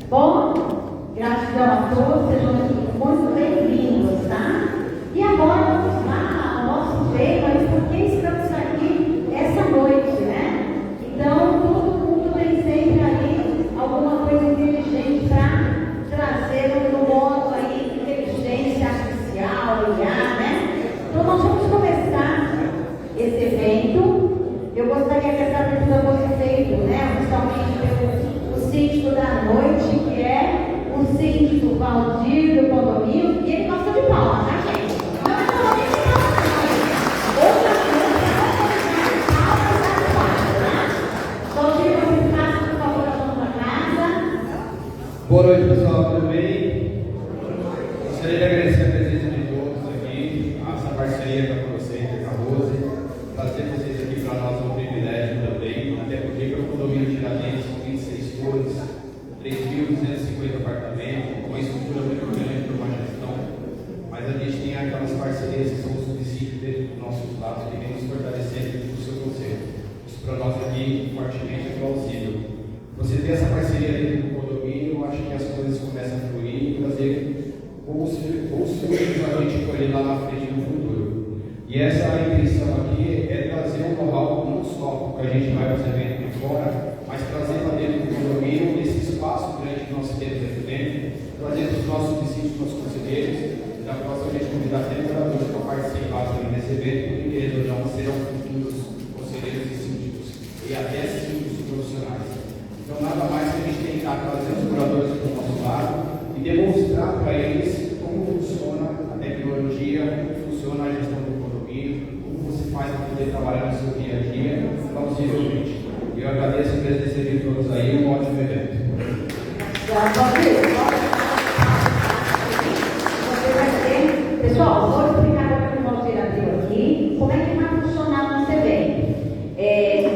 Bom, gratidão a todos, sejam muito bem-vindos, tá? E agora vamos lá ao nosso tema e por que estamos aqui essa noite, né? Então, todo mundo tem sempre aí alguma coisa inteligente para trazer no modo aí, inteligência artificial, IA, né? Então, nós vamos começar esse evento. Eu gostaria que essa abertura fosse feita, né? Principalmente pelo síndico da noite, que é o síndico Valdir do condomínio, e ele gosta de palma, tá, gente? Não é só de palma, não. Outra coisa é palmas da palma, né? Valdir, você passa, por favor, a mão da casa. Boa noite, pessoal, tudo bem? Gostaria de agradecer a presença de todos aqui, essa parceria com vocês, com a Rose. Trazer vocês aqui para nós é um privilégio também, até porque para o condomínio Tiradentes, com 26 torres, 3.250 apartamentos, uma estrutura muito grande para uma gestão, mas a gente tem aquelas parcerias que são os subsídios dentro dos nossos lados que vem nos fortalecendo do seu conselho. Isso para nós aqui fortemente é plausível. Você ter essa parceria dentro do condomínio, eu acho que as coisas começam a fluir e trazer bons frutos para a gente colher lá na frente no futuro. E essa intenção aqui é trazer um know-how não só para a gente vai para os eventos de fora, mas trazer para dentro do condomínio esse espaço grande que nós temos aqui dentro, trazer para os nossos vizinhos, para os conselheiros, e da próxima a gente convidar até moradores para participar também desse evento, porque eles ou não serão futuros conselheiros e síndicos, e até síndicos profissionais. Então, nada mais que a gente tentar trazer os moradores para o nosso lado e demonstrar para eles como funciona a tecnologia, como funciona a gestão do condomínio, como você faz para poder trabalhar no seu dia a dia, plausivelmente. Eu agradeço a presença de todos aí, um ótimo evento. Pessoal, vou explicar agora para o nosso diretor aqui como é que vai funcionar o nosso evento.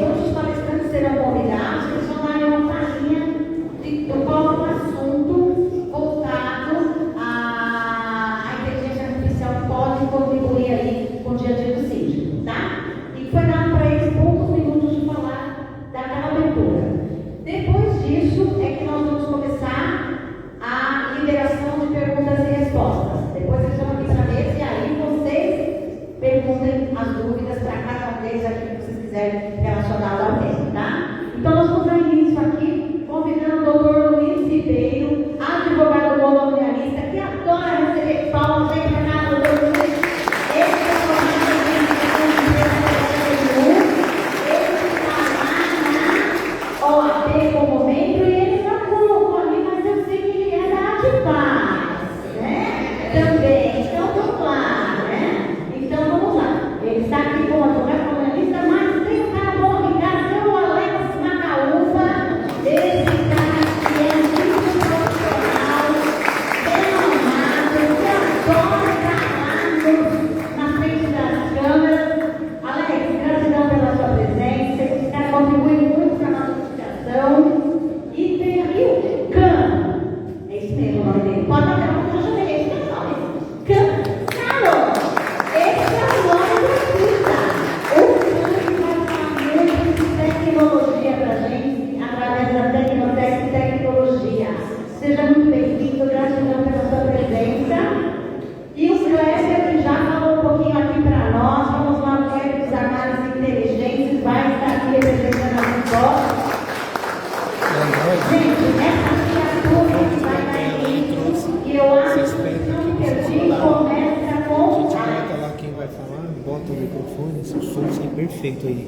Todos os palestrantes serão convidados, eles vão dar uma palhinha do qual é o assunto voltado à inteligência artificial que pode contribuir aí com o dia a dia do síndico, tá? E foi dado para eles poucos minutos de falar daquela abertura. Depois disso é que nós vamos começar a liberação de perguntas e respostas. Depois eles vão aqui para a mesa e aí vocês perguntem as dúvidas para cada um deles aqui que vocês quiserem relacionado ao tema, tá? Então nós vamos dar início aqui convidando o doutor Luiz Ribeiro, advogado colonialista, que adora receber palmas. Vem para cá, doutor Luiz. Esse é o momento que a gente OAB como membro, e ele está pouco ali, mas eu sei que ele é da Adipaz, né? Também, então vamos lá, né? Então vamos lá. Ele está aqui como advogado colonialista, mas tem um cara bom aqui em casa, que é o Alex Macaúva. Esse cara que é muito profissional, bem arrumado, que adora estar lá na frente das câmeras. Alex, gratidão pela sua presença, esse cara contribui muito para a nossa associação. E tem aqui o Can, é isso mesmo o nome dele, pode dar uma coisa, eu já peguei esse nome, Can Caro, esse é o nome do artista. O Can que vai falar muito de tecnologia para a gente, através da tecnologia. Seja muito bem-vindo, gratidão pela sua presença. E o Cléber, que já falou um pouquinho aqui para nós, vamos lá, o Cléber dos Análises Inteligentes, vai estar aqui representando a Vitória. Gente, essa criatura que vai dar início, e eu acho que não perdi, começa com... A gente coloca lá quem vai falar, bota o microfone, esse som sai perfeito aí.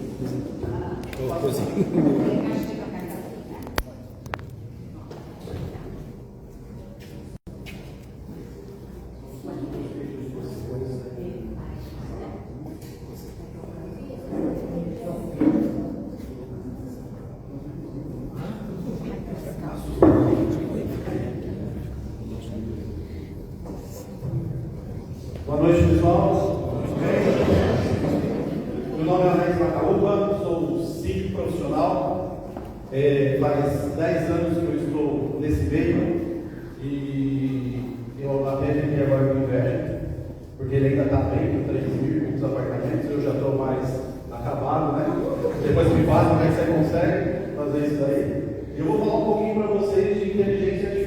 Boa noite, pessoal. Meu nome é Alex Macaúva, sou síndico profissional. Faz 10 anos que eu estou nesse meio e eu até fiquei agora com inveja, porque ele ainda está bem com 3.000 apartamentos, eu já estou mais acabado, né? Depois me fala como é que você consegue fazer isso daí. Eu vou falar um pouquinho para vocês de inteligência artificial.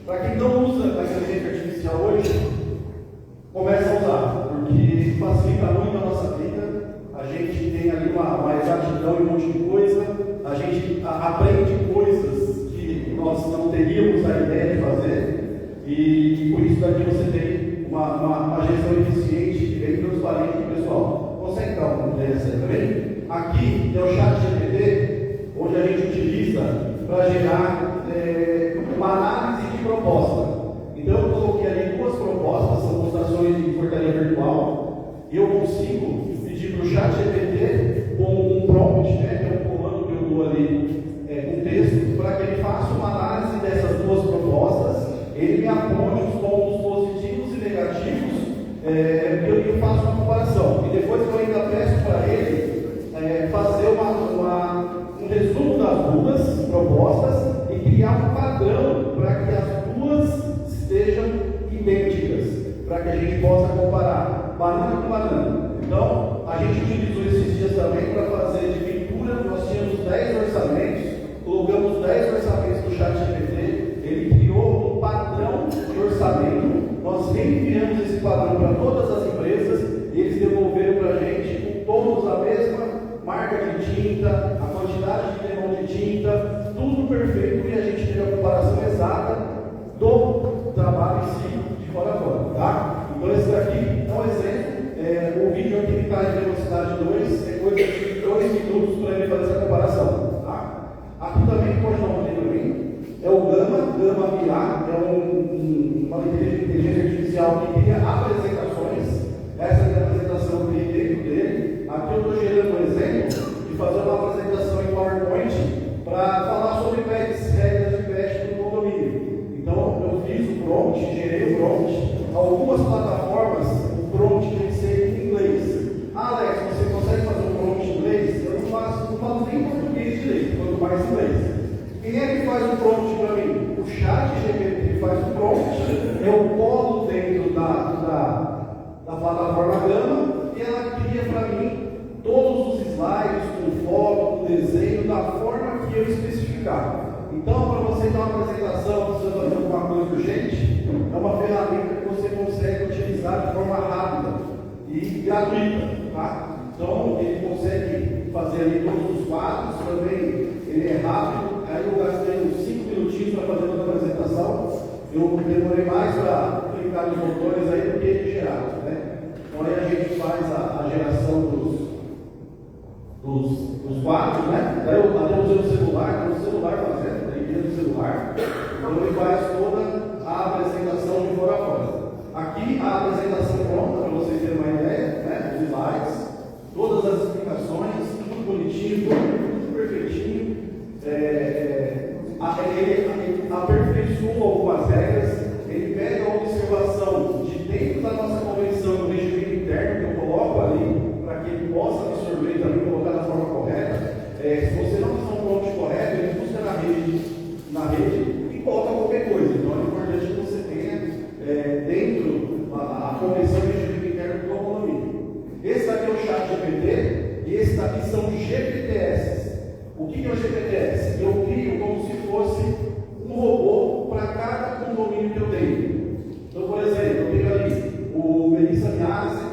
Para quem não usa a inteligência artificial hoje, começa a usar, porque facilita muito a nossa vida. A gente tem ali uma exatidão em um monte de coisa, a gente aprende coisas que nós não teríamos a ideia de fazer, e por isso daqui você tem uma gestão eficiente e bem transparente do pessoal. Consegue dar uma ideia também? Aqui é o chat GPT, onde a gente utiliza para gerar uma análise de proposta. Então eu coloquei ali 2 propostas, são mostrações de portaria virtual, e eu consigo pedir para o chat GPT com um prompt, né, que é um comando que eu dou ali com texto, para que ele faça uma análise dessas 2 propostas, ele me aponte os pontos positivos e negativos, eu faço uma comparação, e depois eu ainda peço para ele fazer um resumo das 2 propostas e criar um padrão para que as 2 estejam idênticas, para que a gente possa comparar banana com banana. Então, a gente utilizou esses dias também para fazer de pintura. Nós tínhamos 10 orçamentos, colocamos 10 orçamentos no chat GPT, ele criou um padrão de orçamento, nós reenviamos esse padrão para todas as empresas e eles devolveram para a gente com todos a mesma marca de tinta, a quantidade de limão de tinta, tudo perfeito, e a gente teve a comparação exata do trabalho em si, de fora a fora, tá? Então esse daqui é um exemplo. O vídeo aqui está em velocidade 2, é coisa de 2 minutos para ele fazer essa comparação, tá? Aqui também pode dar uma olhada para mim, é o Gama BIA, é uma inteligência artificial que cria apresentações. Essa é a apresentação que eu criei dentro dele. Aqui eu estou gerando um exemplo de fazer uma apresentação em PowerPoint para falar sobre PETs, regras de PET no condomínio. Então eu fiz o prompt, gerei o prompt. Algumas plataformas, o prompt tem que ser em inglês. Alex, você consegue fazer um prompt em inglês? Eu não falo nem português direito, quanto mais inglês. Quem é que faz o prompt para mim? O chat GPT faz o prompt, eu colo dentro da plataforma Gama e ela cria para mim todos os slides, com foto, com desenho, da forma que eu especificar. Então, para você dar uma apresentação, precisa fazer alguma coisa urgente, é uma ferramenta que você consegue utilizar de forma rápida e gratuita, tá? Então, ele consegue fazer ali todos os quadros, também ele é rápido. Aí eu gastei uns 5 minutinhos para fazer uma apresentação, eu demorei mais para clicar nos botões aí do que ele gerar, né? Então, aí a gente faz a geração dos quadros, né? Daí eu até usei o celular fazendo, daí via no celular. Então ele faz toda a apresentação de fora a fora. Aqui a apresentação pronta, para vocês terem uma ideia, né? Os slides, todas as explicações, tudo bonitinho, tudo perfeitinho. Ele aperfeiçoa algumas regras, ele pega a observação de dentro da nossa convenção do regimento interno que eu coloco ali, para que ele possa absorver também e colocar da forma correta. Se você não fizer um prompt correto, ele busca na rede e coloca qualquer coisa. Então é importante que você tenha dentro a convenção do regimento interno do condomínio. Esse daqui é o chat GPT e esse daqui são GPTs. O que é o GPTs? Eu crio como se fosse um robô para cada condomínio que eu tenho. Então, por exemplo, eu tenho ali o Melissa Miazzi,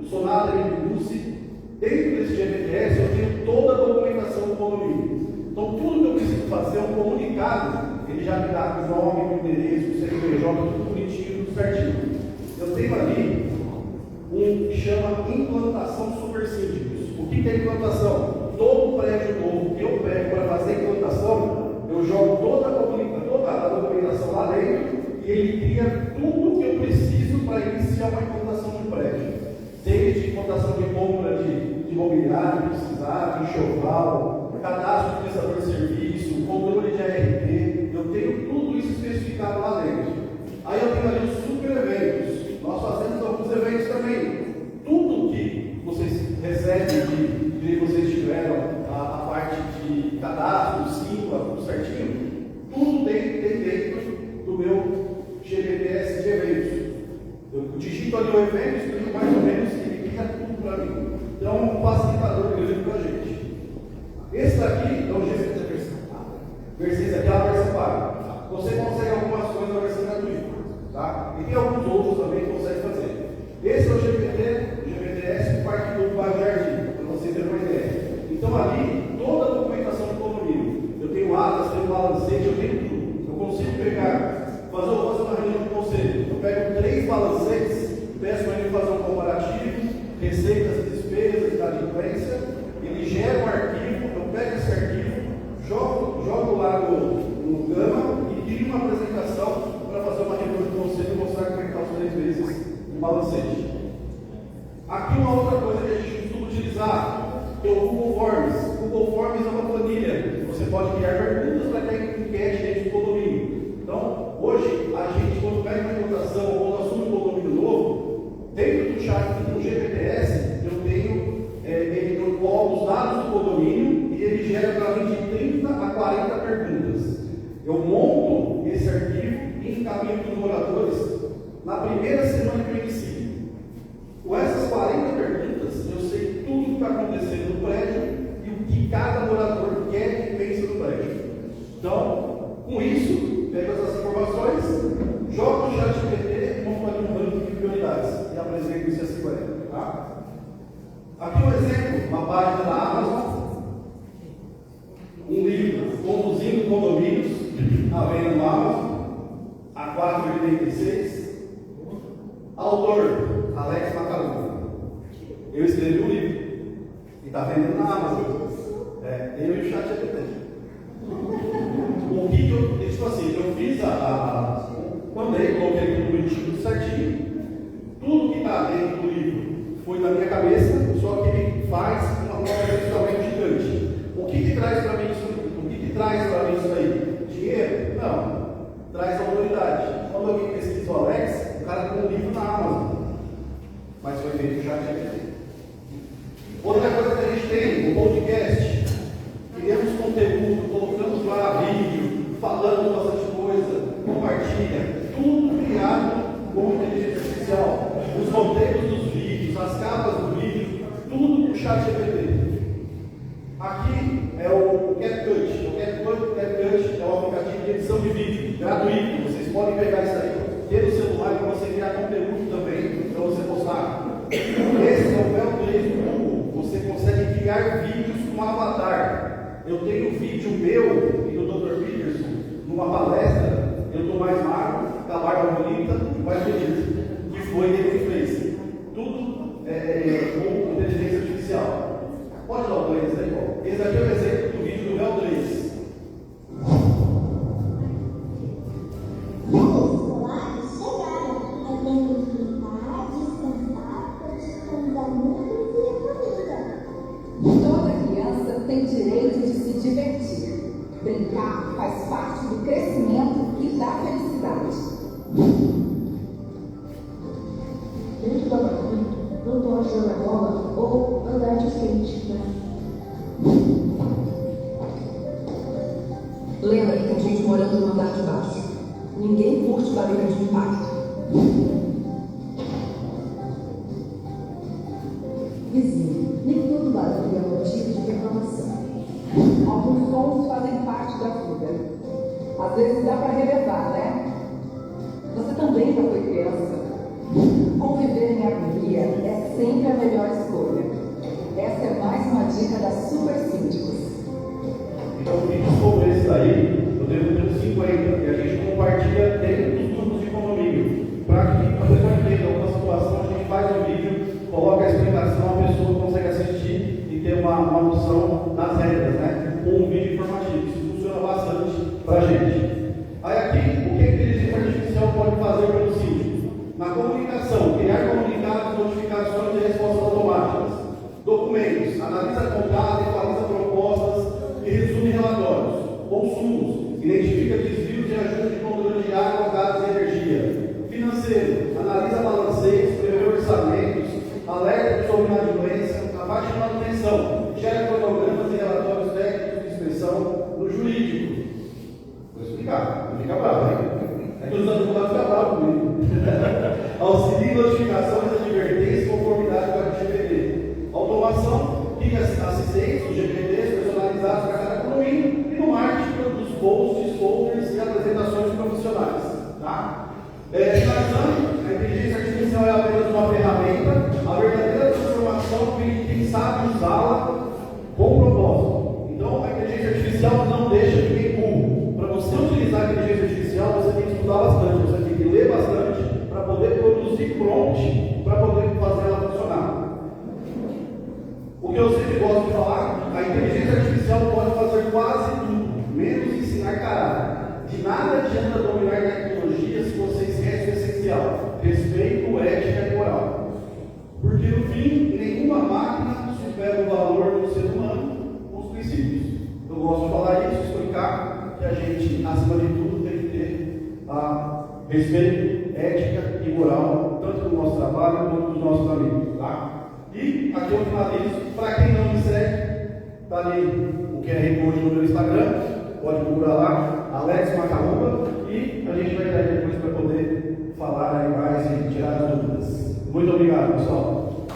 o Sonata Minucci. Dentro desse GPTs eu tenho toda a documentação do condomínio. Então, tudo que eu preciso fazer é um comunicado. Ele já me dá o nome, o endereço, o CNPJ, tudo bonitinho, tudo certinho. Eu tenho ali um que chama implantação super simples. O que é implantação? Todo prédio novo que eu pego para fazer a implantação, eu jogo toda a documentação lá dentro e ele cria tudo que eu preciso para iniciar uma implantação de prédio. Desde implantação de compra de mobiliário, precisar, de enxoval, cadastro de prestador de serviço, controle de ART, eu tenho tudo isso especificado lá dentro. Aí eu tenho ali os super eventos. Nós fazemos alguns eventos também. Tudo que vocês recebem de vocês tiveram a parte de cadastro, símbolo, tudo certinho, tudo tem dentro do meu GPTs de eventos. Eu digito ali o evento, explico mais ou menos, ele cria tudo para mim. Então é um facilitador grande para a gente. Esse daqui é o GPT da versão paga. Essa aqui é a versão paga. Você consegue algumas coisas na versão Tá? E tem alguns outros também que conseguem fazer. Esse é o GPTS, parte do Bajardi, para vocês terem uma ideia. Então ali, toda a documentação do condomínio, eu tenho atas, tenho balancete, eu tenho tudo. Eu consigo pegar, fazer uma reunião com o conselho. Eu pego 3 balancetes, peço para ele fazer um comparativo, receitas e despesas, inadimplência, ele gera um arquivo, eu pego esse arquivo, jogo lá no Gama e crio uma apresentação para fazer uma reunião de conselho e mostrar como é que está os 3 meses de balancete. Aqui uma outra coisa que a gente costuma utilizar é o Google Forms. O Google Forms é uma planilha. Você pode criar perguntas para ter enquete dentro do condomínio. Então, hoje, a gente, quando pega uma implantação ou quando assume um condomínio novo, dentro do chat do GPTS, eu tenho eu coloco os dados do condomínio e ele gera para mim de 30 a 40 perguntas. Eu monto esse arquivo e encaminho para os moradores na primeira semana que eu inicio. Com essas 40 perguntas, eu sei tudo o que está acontecendo no prédio e o que cada morador quer e pensa no prédio. Então, com isso, pego essas informações, jogo no chat GPT e monto ali um banco de prioridades e apresento isso assim para ele. Tá? Aqui um exemplo, uma página da Amazon, um livro, Conduzindo Condomínios, à venda no Amazon, a R$4,86. Autor, Alex Macalu. Eu escrevi um livro e está vendendo na Amazon. Eu e o chat GPT. O que eu, tipo assim, eu fiz mandei, coloquei tudo bonitinho, tudo certinho. Tudo que está dentro do livro foi da minha cabeça, só que ele faz uma forma visualmente gigante. O que traz para mim isso? O que traz para mim isso aí? Dinheiro? Não. Traz autoridade. Quando alguém pesquisa o Alex, o cara tem um livro na Amazon. Mas foi feito no chat GPT. Outra coisa que a gente tem, o podcast. Criamos conteúdo, colocamos lá vídeo, falando bastante coisa, compartilha. Tudo criado com inteligência artificial. Os roteiros dos vídeos, as capas do vídeo, tudo com o chat GPT. Aqui é o CapCut. O CapCut é um aplicativo de edição de vídeo, gratuito. Vocês podem pegar isso aí, ter no celular para você criar conteúdo também, para você postar. Esse é o Bel 3 do Google. Você consegue criar vídeos com avatar. Eu tenho um vídeo meu e do Dr. Peterson, numa palestra, eu estou mais magro, com a barba bonita e mais bonito. Que foi ele que fez. Tudo com inteligência artificial. Pode dar o 2 aí, ó. Esse aqui é o exemplo do vídeo do Bel 3. Toda criança tem direito de se divertir. Brincar faz parte do crescimento e da felicidade. Dentro da família, não pode jogar bola ou andar de skate, né? Lembra que tem gente morando no andar de baixo. Ninguém curte barulho de impacto. Vizinho, nem todo barulho é motivo de reclamação. Alguns sons fazem parte da fuga. Às vezes dá para relevar, né? Você também já foi criança. Conviver em harmonia é sempre a melhor escolha. Essa é mais uma dica da Super Síndicos. Então, vídeos como esse daí, eu devo ter uns 50, e a gente compartilha dentro dos grupos de condomínio. Para que a pessoa entenda alguma situação, a gente faz um vídeo, coloca a explicação, a pessoa consegue assistir e ter uma noção das regras, né? Com um vídeo informativo. Isso funciona bastante para a gente. Aí aqui, o que a inteligência artificial pode fazer pelo síndico? Na comunicação, criar comunicados, notificações e respostas automáticas. Documentos, analisa contatos, atualiza propostas e resume relatórios. Consumos, identifica desvios e ajuste de controle de água, gás e energia. Financeiro, analisa balanceios, prevê orçamentos, alerta sobre inadimplência, a parte de manutenção, gera cronogramas e relatórios técnicos de inspeção. No jurídico, vou explicar, não fica bravo, hein? É que os advogados ficam bravos comigo. Auxilia notificações, advertências e conformidade com a LGBT. Automação, cria assistentes, os GPTs personalizados para cada condomínio e no marketing dos posts, folders e apresentações profissionais. Tá? Na o valor do ser humano com os princípios. Eu gosto de falar isso, explicar que a gente, acima de tudo, tem que ter respeito, ética e moral, tanto do nosso trabalho quanto dos nossos amigos. Tá? E aqui eu finalizo. Para quem não me segue, está ali o QR Code no meu Instagram, pode procurar lá, Alex Macaúba, e a gente vai estar aí depois para poder falar aí mais e tirar as dúvidas. Muito obrigado, pessoal.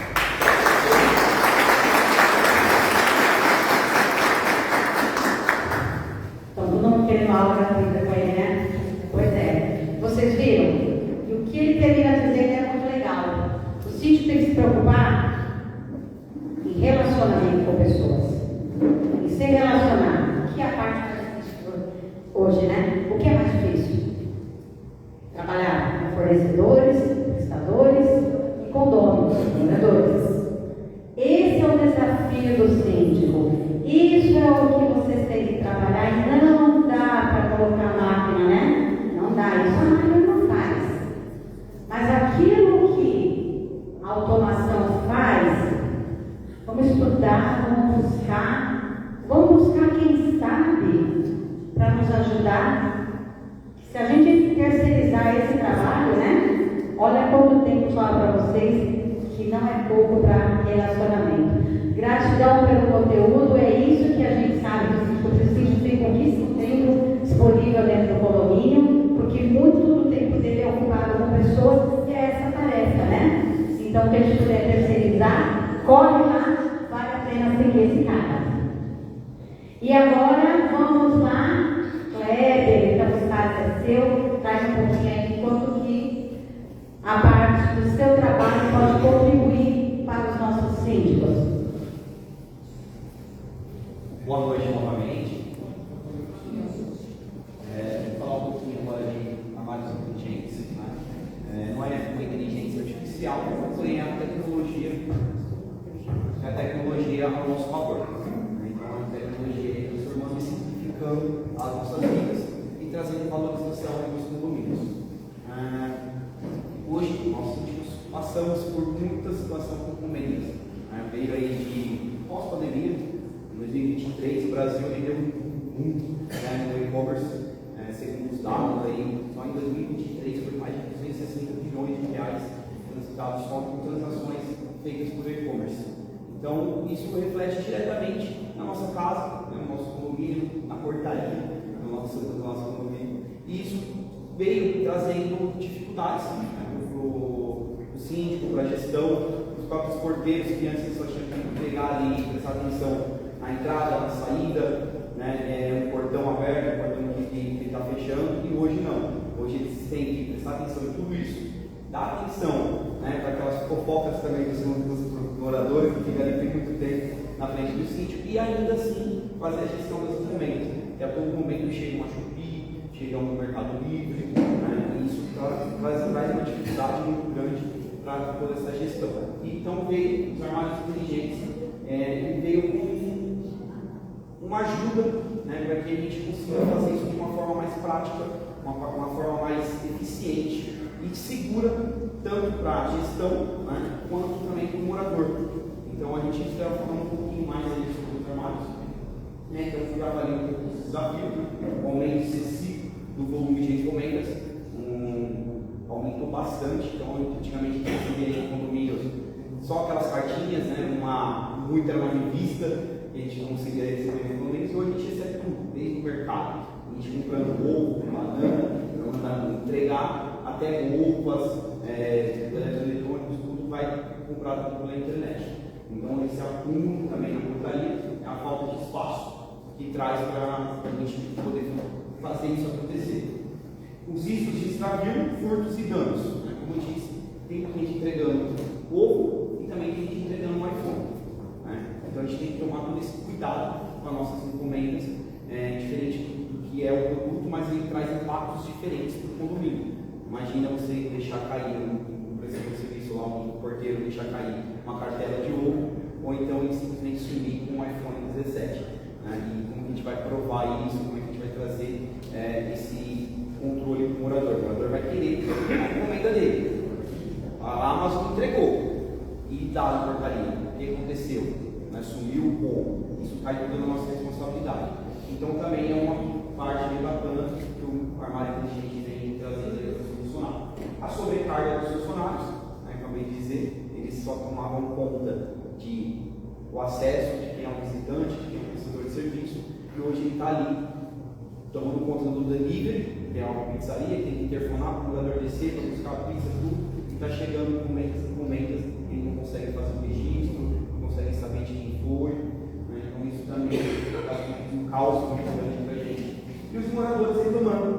Então, todo mundo querendo aula gratuita com ele, né? Pois é. Vocês viram? E o que ele termina a dizer é muito legal. O sítio tem que se preocupar em relacionamento com pessoas. Em se relacionar. O que é a parte mais difícil hoje, né? O que é mais difícil? Trabalhar com fornecedores, prestadores e condôminos, vendedores. Esse é o desafio do síndico. Isso é o que vocês têm que trabalhar e não dá para colocar máquina, né? Não dá, isso a máquina não faz. Mas aquilo que a automação faz, vamos estudar, vamos buscar quem sabe para nos ajudar. Se a gente terceirizar esse trabalho, né? Olha quanto tempo falo para vocês que não é pouco para relacionamento. Gratidão pelo conteúdo, é isso que a gente sabe que o prestígio tem pouquíssimo tempo disponível dentro do condomínio, porque muito do tempo dele é ocupado com pessoas, e é essa tarefa, né? Então, quem a gente puder terceirizar, corre lá, vale a pena seguir esse cara. E agora, vamos lá, Kleber, então o espaço é seu, traz um pouquinho aí, enquanto que a parte do seu trabalho pode contribuir para os nossos síndicos. Boa noite novamente. Vou falar um pouquinho agora de trabalhos inteligentes. Né? Não é uma inteligência artificial, porém a tecnologia ao nosso favor. Então a tecnologia transformando e simplificando as nossas vidas e trazendo valorização nos condomínios. Hoje nós passamos por muita situação concorrentes. Veio aí de pós-pandemia. Em 2023, o Brasil rendeu muito no e-commerce, segundo os dados aí, só em 2023 foi mais de 260 bilhões de reais transitados só com transações feitas por e-commerce. Então, isso reflete diretamente na nossa casa, no nosso condomínio, na portaria do nosso condomínio. E isso veio trazendo dificuldades para o síndico, para a gestão, os próprios porteiros que antes só tinham que pegar ali e prestar atenção na entrada, na saída, né, um portão aberto, um portão que está fechando, e hoje não. Hoje eles têm que prestar atenção em tudo isso, dar atenção, né, para aquelas fofocas também dos moradores que ficam ali tem muito tempo na frente do sítio, e ainda assim fazer a gestão desses momentos. E a todo momento chega uma Shopee, chega um Mercado Livre, né, e isso traz uma dificuldade muito grande para toda essa gestão. Então veio os armários inteligentes, e veio com uma ajuda, né, para que a gente consiga fazer isso de uma forma mais prática, uma forma mais eficiente e segura, tanto para a gestão, né, quanto também para o morador. Então a gente está falando um pouquinho mais aí sobre os armários, né, então eu trabalhei um pouco desse desafio, o aumento excessivo do volume de encomendas, aumentou bastante. Então antigamente a gente recebia em condomínios só aquelas cartinhas, né, muita era uma revista, a gente não conseguia receber encomendas, hoje a gente recebe tudo, desde o mercado, a gente comprando ovo, banana, mandando entregar, até roupas, eletrônicos, tudo vai comprado pela internet. Então esse acúmulo também na portaria é a falta de espaço que traz para a gente poder fazer isso acontecer. Os riscos de extravio, furtos e danos, né? Como eu disse, tem gente entregando ovo e também tem gente entregando um iPhone. Então a gente tem que tomar todo esse cuidado com as nossas encomendas, diferente do que é o produto, mas ele traz impactos diferentes para o condomínio. Imagina você deixar cair, por exemplo, no serviço lá, um porteiro deixar cair uma cartela de ovo, ou então ele simplesmente sumir com um iPhone 17. E como a gente vai provar isso, como a gente vai trazer esse controle para o morador vai querer a encomenda dele. A Amazon entregou e dá na portaria. O que aconteceu? né, sumiu, ou isso cai tudo na nossa responsabilidade. Então também é uma parte bem bacana que o armário inteligente vem trazer para solucionar. A sobrecarga dos funcionários, né, acabei de dizer, eles só tomavam conta de o acesso de quem é um visitante, de quem é um prestador de serviço, e hoje ele está ali tomando conta do delivery, que é uma pizzaria, tem que interfonar para o morador descer, para buscar a pizza, tudo, e está chegando momentos que ele não consegue fazer o registro, não consegue saber de quem foi, né? Então isso também é um caos muito grande para a gente. E os moradores reclamando,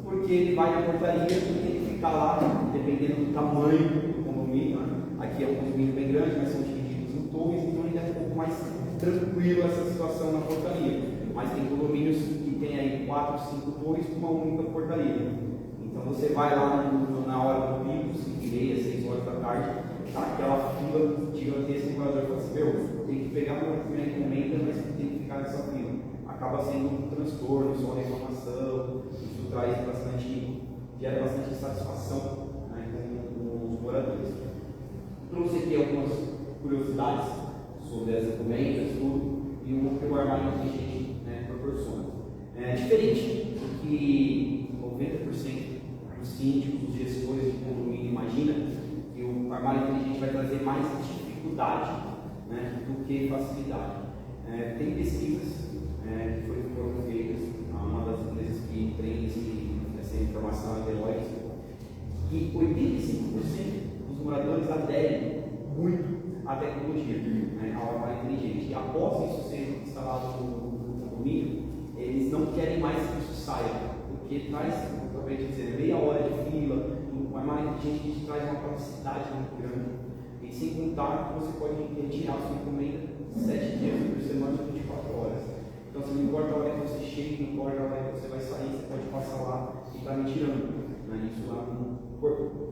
porque ele vai na portaria e tem que ficar lá, dependendo do tamanho do condomínio, né? Aqui é um condomínio bem grande, mas são divididos em torres, então ainda é um pouco mais tranquilo essa situação na portaria. Mas tem condomínios que tem aí 4, 5 torres com uma única portaria. Então você vai lá na hora do pico, 5h30, 6 horas da tarde, tá aquela fila gigantesca e o morador fala assim, meu, tem que pegar uma primeira encomenda, mas tem que ficar nessa fila. Acaba sendo um transtorno, só reclamação, isso gera bastante insatisfação, né, com os moradores. Trouxe aqui algumas curiosidades sobre as encomendas, tudo, e o que o armário inteligente, né, proporciona. Diferente do que 90% dos síndicos, dos gestores de condomínio imagina, que o armário inteligente vai trazer mais dificuldade, né, do que facilidade. Tem pesquisas que foram feitas, uma das empresas que tem essa informação é Deloitte, que 85% dos moradores aderem muito à tecnologia, né, ao armário inteligente. E após isso ser instalado no condomínio, eles não querem mais que isso saia, porque traz, como eu acabei de dizer, meia hora de fila. O armário inteligente traz uma capacidade muito grande. E sem contar que você pode retirar a sua encomenda 7 dias por semana, 24 horas. Então, assim, não importa a hora que você chega, não importa a hora que você vai sair, você pode passar lá e estar me tirando. Né? Isso lá no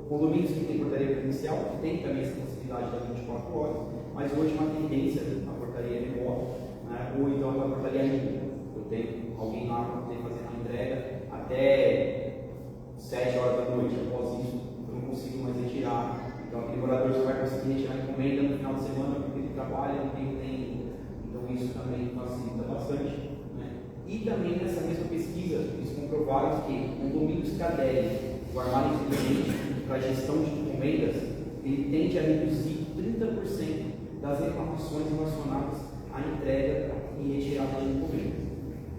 condomínios que tem portaria presencial, tem também essa possibilidade das 24 horas, mas hoje uma tendência a portaria remota, né? Ou então a portaria híbrida. Eu tenho alguém lá para poder fazer uma entrega até 7 horas da noite. Após isso, eu não consigo mais retirar. Então, aquele morador só vai conseguir retirar a encomenda no final de semana porque ele trabalha, não tem tempo. Então, isso também facilita bastante. Né? E também nessa mesma pesquisa, eles comprovaram que condomínios que aderem o armário inteligente para a gestão de encomendas, ele tende a reduzir 30% das reclamações relacionadas à entrega e retirada de encomendas.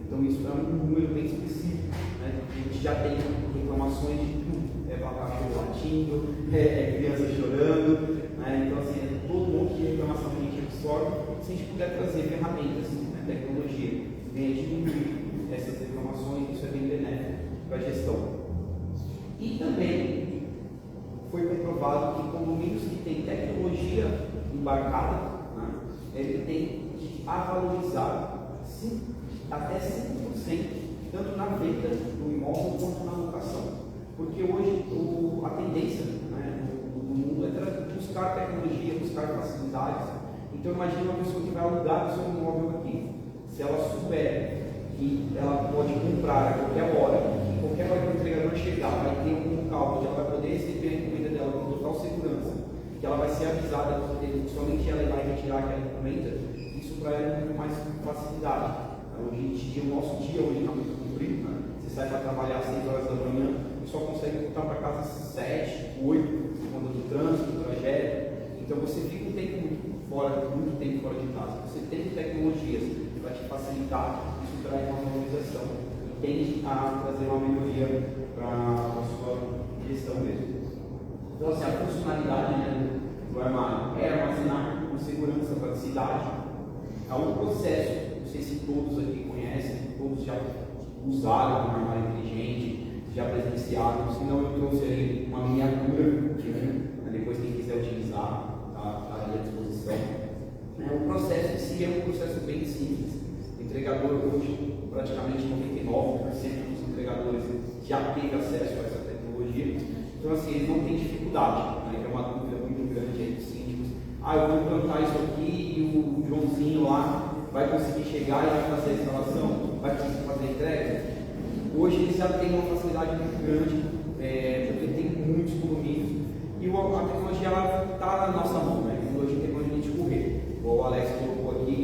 Então, isso é um número bem expressivo. Né? A gente já tem reclamações de tudo: macaco latindo, criança chorando. Né? Então, assim, todo mundo de reclamação que a gente absorve, se a gente puder trazer ferramentas, né, tecnologia, que venha diminuir essas reclamações, isso é bem benéfico para a gestão. E também foi comprovado que condomínios que têm tecnologia embarcada, né, ele tem a valorizar até 5%, tanto na venda do imóvel quanto na locação. Porque hoje a tendência, né, do mundo é buscar tecnologia, buscar facilidades. Então imagine uma pessoa que vai alugar o seu imóvel aqui. Se ela souber que ela pode comprar a qualquer hora, que qualquer hora que o entregador chegar, vai ter um local onde ela vai poder receber a encomenda dela com total segurança, que ela vai ser avisada que somente ela vai retirar aquela encomenda, isso para ela é muito mais facilidade. Hoje em dia, o nosso dia hoje está muito comprido, né? Você sai para trabalhar às 6 horas da manhã e só consegue voltar para casa às 7, 8, por conta do trânsito, do trajeto. Então você fica muito tempo fora de casa. Você tem tecnologias para te facilitar, isso traz uma valorização e tende a trazer uma melhoria para a sua gestão mesmo. Então, assim, a funcionalidade, né, do armário é armazenar com segurança, praticidade. Há um processo, não sei se todos aqui conhecem, todos já usaram um armário inteligente, já presenciaram, se não eu trouxe aí uma miniatura, né, depois quem quiser utilizar, está ali à disposição. O processo em si é um processo bem simples. O entregador hoje, praticamente 99% dos entregadores já teve acesso a essa tecnologia. Então, assim, eles não têm dificuldade, né? É uma dúvida muito grande aí dos síndicos. Eu vou implantar isso aqui e o Joãozinho lá vai conseguir chegar e vai fazer a instalação, vai conseguir fazer a entrega. Hoje eles já têm uma facilidade muito grande, porque tem muitos condomínios e a tecnologia está na nossa mão, né? Hoje tem como a gente correr. O Alex colocou aqui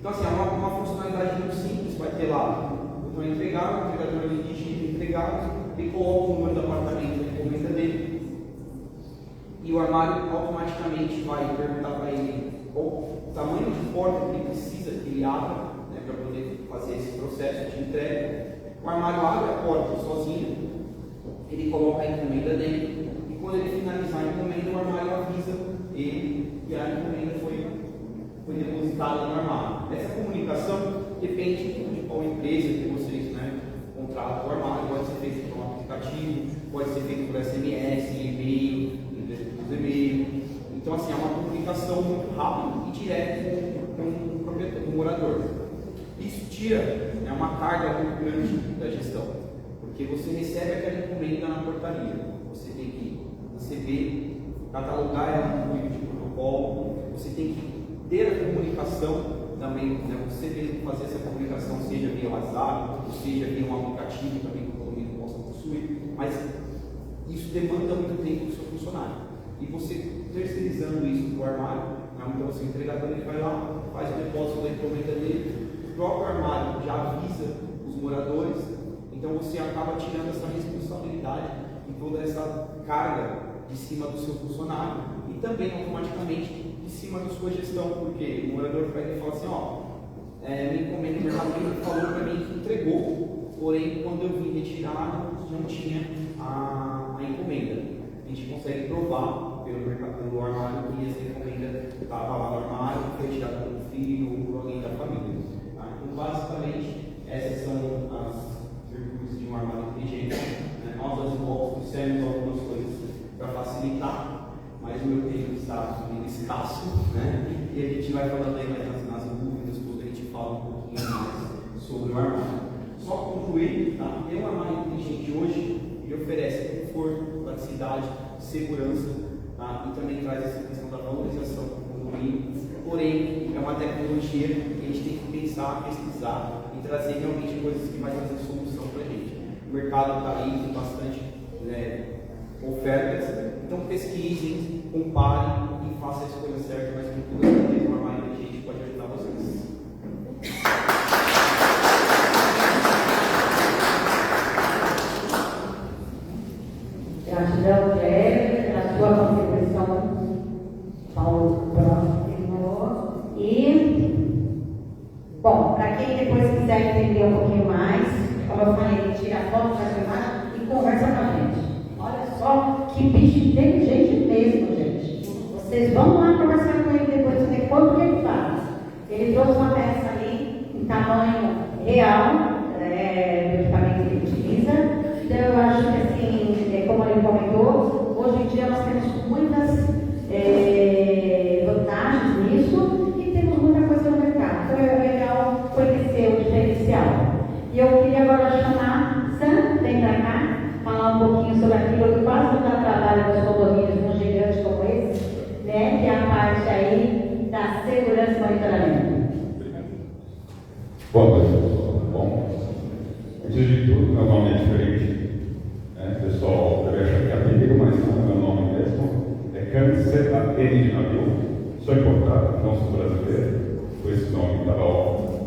Então, assim, é uma funcionalidade muito simples. Vai ter lá o botão entregar, o entregador ele digita entregar, ele coloca o número do apartamento na encomenda dele, e o armário automaticamente vai perguntar para ele qual o tamanho de porta que ele precisa que ele abra, né, para poder fazer esse processo de entrega. O armário abre a porta sozinho, ele coloca a encomenda dele, e quando ele finalizar a encomenda, o armário avisa ele que a encomenda foi depositada no armário. Essa comunicação depende de qual empresa que vocês, né, contratam o armário. Pode ser feito por um aplicativo, pode ser feito por SMS, e-mail, então, assim, é uma comunicação muito rápida e direta com o proprietário, com o morador. Isso tira uma carga muito grande da gestão, porque você recebe aquela encomenda na portaria, você tem que receber, catalogar ela no nível de protocolo, você tem que ter a comunicação também, né, você mesmo fazer essa comunicação, seja via WhatsApp, ou seja via um aplicativo também que o condomínio possa possuir, mas isso demanda muito tempo do seu funcionário. E você terceirizando isso para o armário, então assim, o entregador ele vai lá, faz o depósito da encomenda dele, o próprio armário já avisa os moradores, então você acaba tirando essa responsabilidade e toda essa carga de cima do seu funcionário e também automaticamente de cima da sua gestão, porque o morador vai e fala assim, minha encomenda do mercado falou para mim que entregou, porém quando eu vim retirar não tinha a encomenda. A gente consegue provar pelo armário que essa encomenda estava lá no armário, foi tirada por um filho ou por alguém da família. Tá? Então, basicamente, essas são as virtudes de um armário inteligente. Né? Nós, das Inbox, trouxemos algumas coisas para facilitar, mas o meu tempo está meio escasso, né? E a gente vai falando aí nas dúvidas, quando a gente fala um pouquinho mais sobre o armário. Só concluir, tá? Ter um armário inteligente hoje, ele oferece conforto, praticidade, segurança, tá? E também traz essa questão da valorização do condomínio. Porém, é uma tecnologia que a gente tem que pensar, pesquisar e trazer realmente coisas que vai trazer solução para a gente. O mercado está aí, tem bastante ofertas, então pesquisem, comparem e façam a escolha certa, mas com toda certeza uma armário que a gente pode ajudar vocês. Gratidão, Jerry, pela sua contribuição, Paulo, próximo. E, bom, para quem depois quiser entender um pouquinho mais, como eu falei, tira foto, vai filmar e conversa com a gente. Olha só que bicho inteligente mesmo, gente. Vocês vão lá conversar com ele depois e ver quanto que ele faz. Ele trouxe uma peça ali em tamanho real, do equipamento que ele utiliza. Então, eu acho que, assim, como ele comentou, hoje em dia nós temos muitas vantagens nisso e temos muita coisa no mercado. Então, é legal conhecer o diferencial. E eu queria agora chamar Sam, vem para cá, falar um pouquinho sobre aquilo que quase não dá trabalho nos condomínios num gigante como esse, né, que é a parte aí da segurança e monitoramento. Boa noite, pessoal. Tudo bom? Antes de tudo, meu nome é diferente. Pessoal, deve achar que é apelido, mas não é meu nome mesmo. É Câncer N de navio. Sou importado, não sou brasileiro. Com esse nome estava óbvio.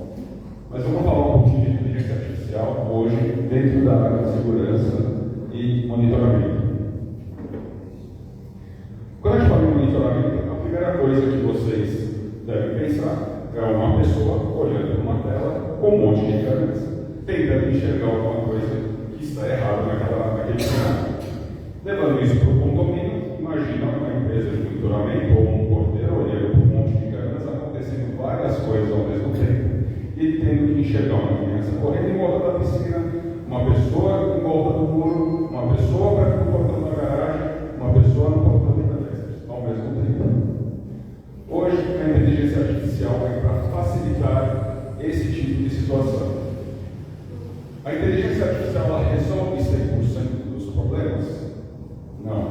Mas eu vou falar um pouquinho de inteligência artificial hoje, dentro da área de segurança e monitoramento. Quando a gente fala em monitoramento, a primeira coisa que vocês devem pensar é uma pessoa olhando numa tela com um monte de câmeras, tentando enxergar alguma coisa que está errado naquele cenário. Levando isso para o condomínio, imagina uma empresa de monitoramento ou um porteiro olhando para um monte de câmeras acontecendo várias coisas ao mesmo tempo e tendo que enxergar uma criança correndo em volta da piscina, uma pessoa em volta do muro, uma pessoa perto do portão da garagem, uma pessoa no portão de pedestres ao mesmo tempo. Hoje, a inteligência artificial vem para facilitar esse tipo de situação. A inteligência artificial ela resolve 100% dos problemas? Não.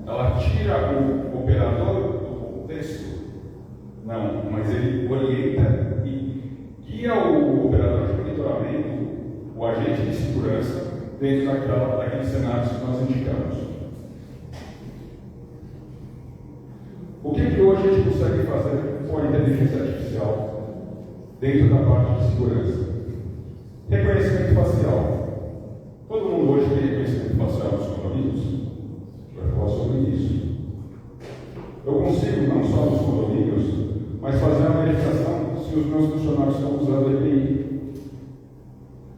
Ela tira o operador do contexto? Não. Mas ele orienta e guia o operador de monitoramento, o agente de segurança, dentro daqueles cenários que nós indicamos. O que hoje a gente consegue fazer com a inteligência artificial? dentro da parte de segurança. Reconhecimento facial. Todo mundo hoje tem reconhecimento facial nos condomínios? Vai falar sobre isso. Eu consigo, não só nos condomínios, mas fazer a verificação se os meus funcionários estão usando EPI.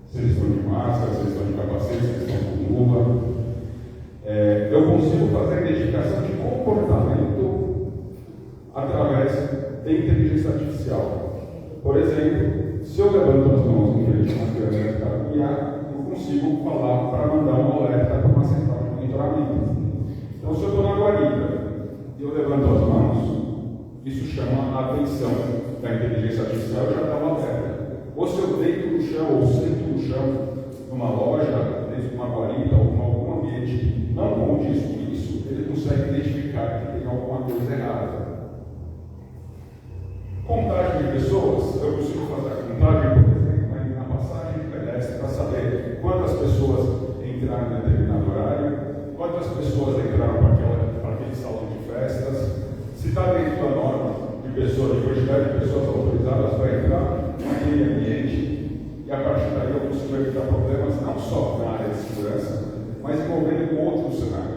Se eles estão de máscara, se eles estão de capacete, se eles estão com luva. Eu consigo fazer a identificação de comportamento através da inteligência artificial. Por exemplo, se eu levanto as mãos em frente a uma câmera de caminhar, eu consigo falar para mandar um alerta para uma central de monitoramento. Então, se eu estou na guarita e eu levanto as mãos, isso chama a atenção da inteligência artificial e já dá uma alerta. Ou se eu deito no chão ou sento no chão, numa loja, dentro de uma guarita ou em algum ambiente que não condiz com isso, ele consegue identificar que tem alguma coisa errada. Contagem de pessoas, eu consigo fazer a contagem, por exemplo, na passagem de pedestre para saber quantas pessoas entraram em determinado horário, quantas pessoas entraram para aquele salão de festas, se está dentro da norma de quantidade de pessoas autorizadas para entrar naquele ambiente, e a partir daí eu consigo evitar problemas não só na área de segurança, mas envolvendo outros cenários.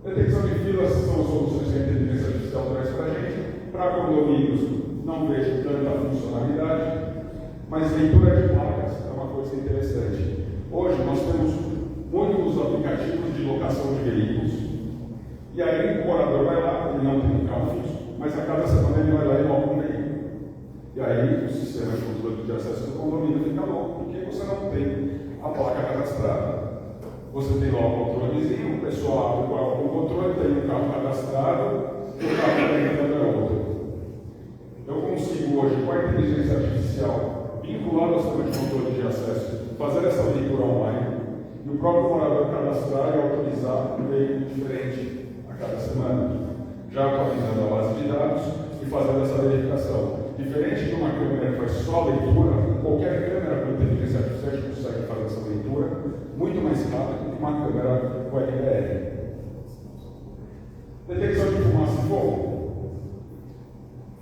Detecção de filas são soluções que a inteligência artificial traz para a gente. Para condomínios, não vejo tanta funcionalidade, mas leitura de placas é uma coisa interessante. Hoje nós temos muitos aplicativos de locação de veículos. E aí o morador vai lá, ele não tem um carro fixo, mas a cada semana ele vai lá e loca um veículo. E aí o sistema de controle de acesso do condomínio fica louco, porque você não tem a placa cadastrada. Você tem lá o controlezinho, o pessoal abre o controle, tem um carro cadastrado, e o carro ainda é outro. Eu consigo hoje, com a inteligência artificial, vinculada ao sistema de controle de acesso, fazer essa leitura online, e o próprio morador cadastrar e autorizar um veículo diferente a cada semana, já atualizando a base de dados e fazendo essa verificação. Diferente de uma câmera que faz só leitura, qualquer câmera com inteligência artificial consegue fazer essa leitura muito mais rápido que uma câmera com LBR. Detecção de fumaça e fogo.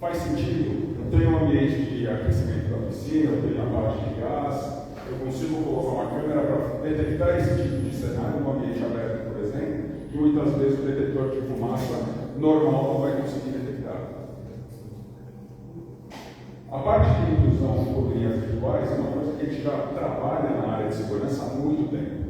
Faz sentido? Eu tenho um ambiente de aquecimento da piscina, eu tenho a parte de gás, eu consigo colocar uma câmera para detectar esse tipo de cenário no ambiente aberto, por exemplo, e muitas vezes o detector de fumaça normal não vai conseguir detectar. A parte de inclusão por linhas virtuais é uma coisa que a gente já trabalha na área de segurança há muito tempo.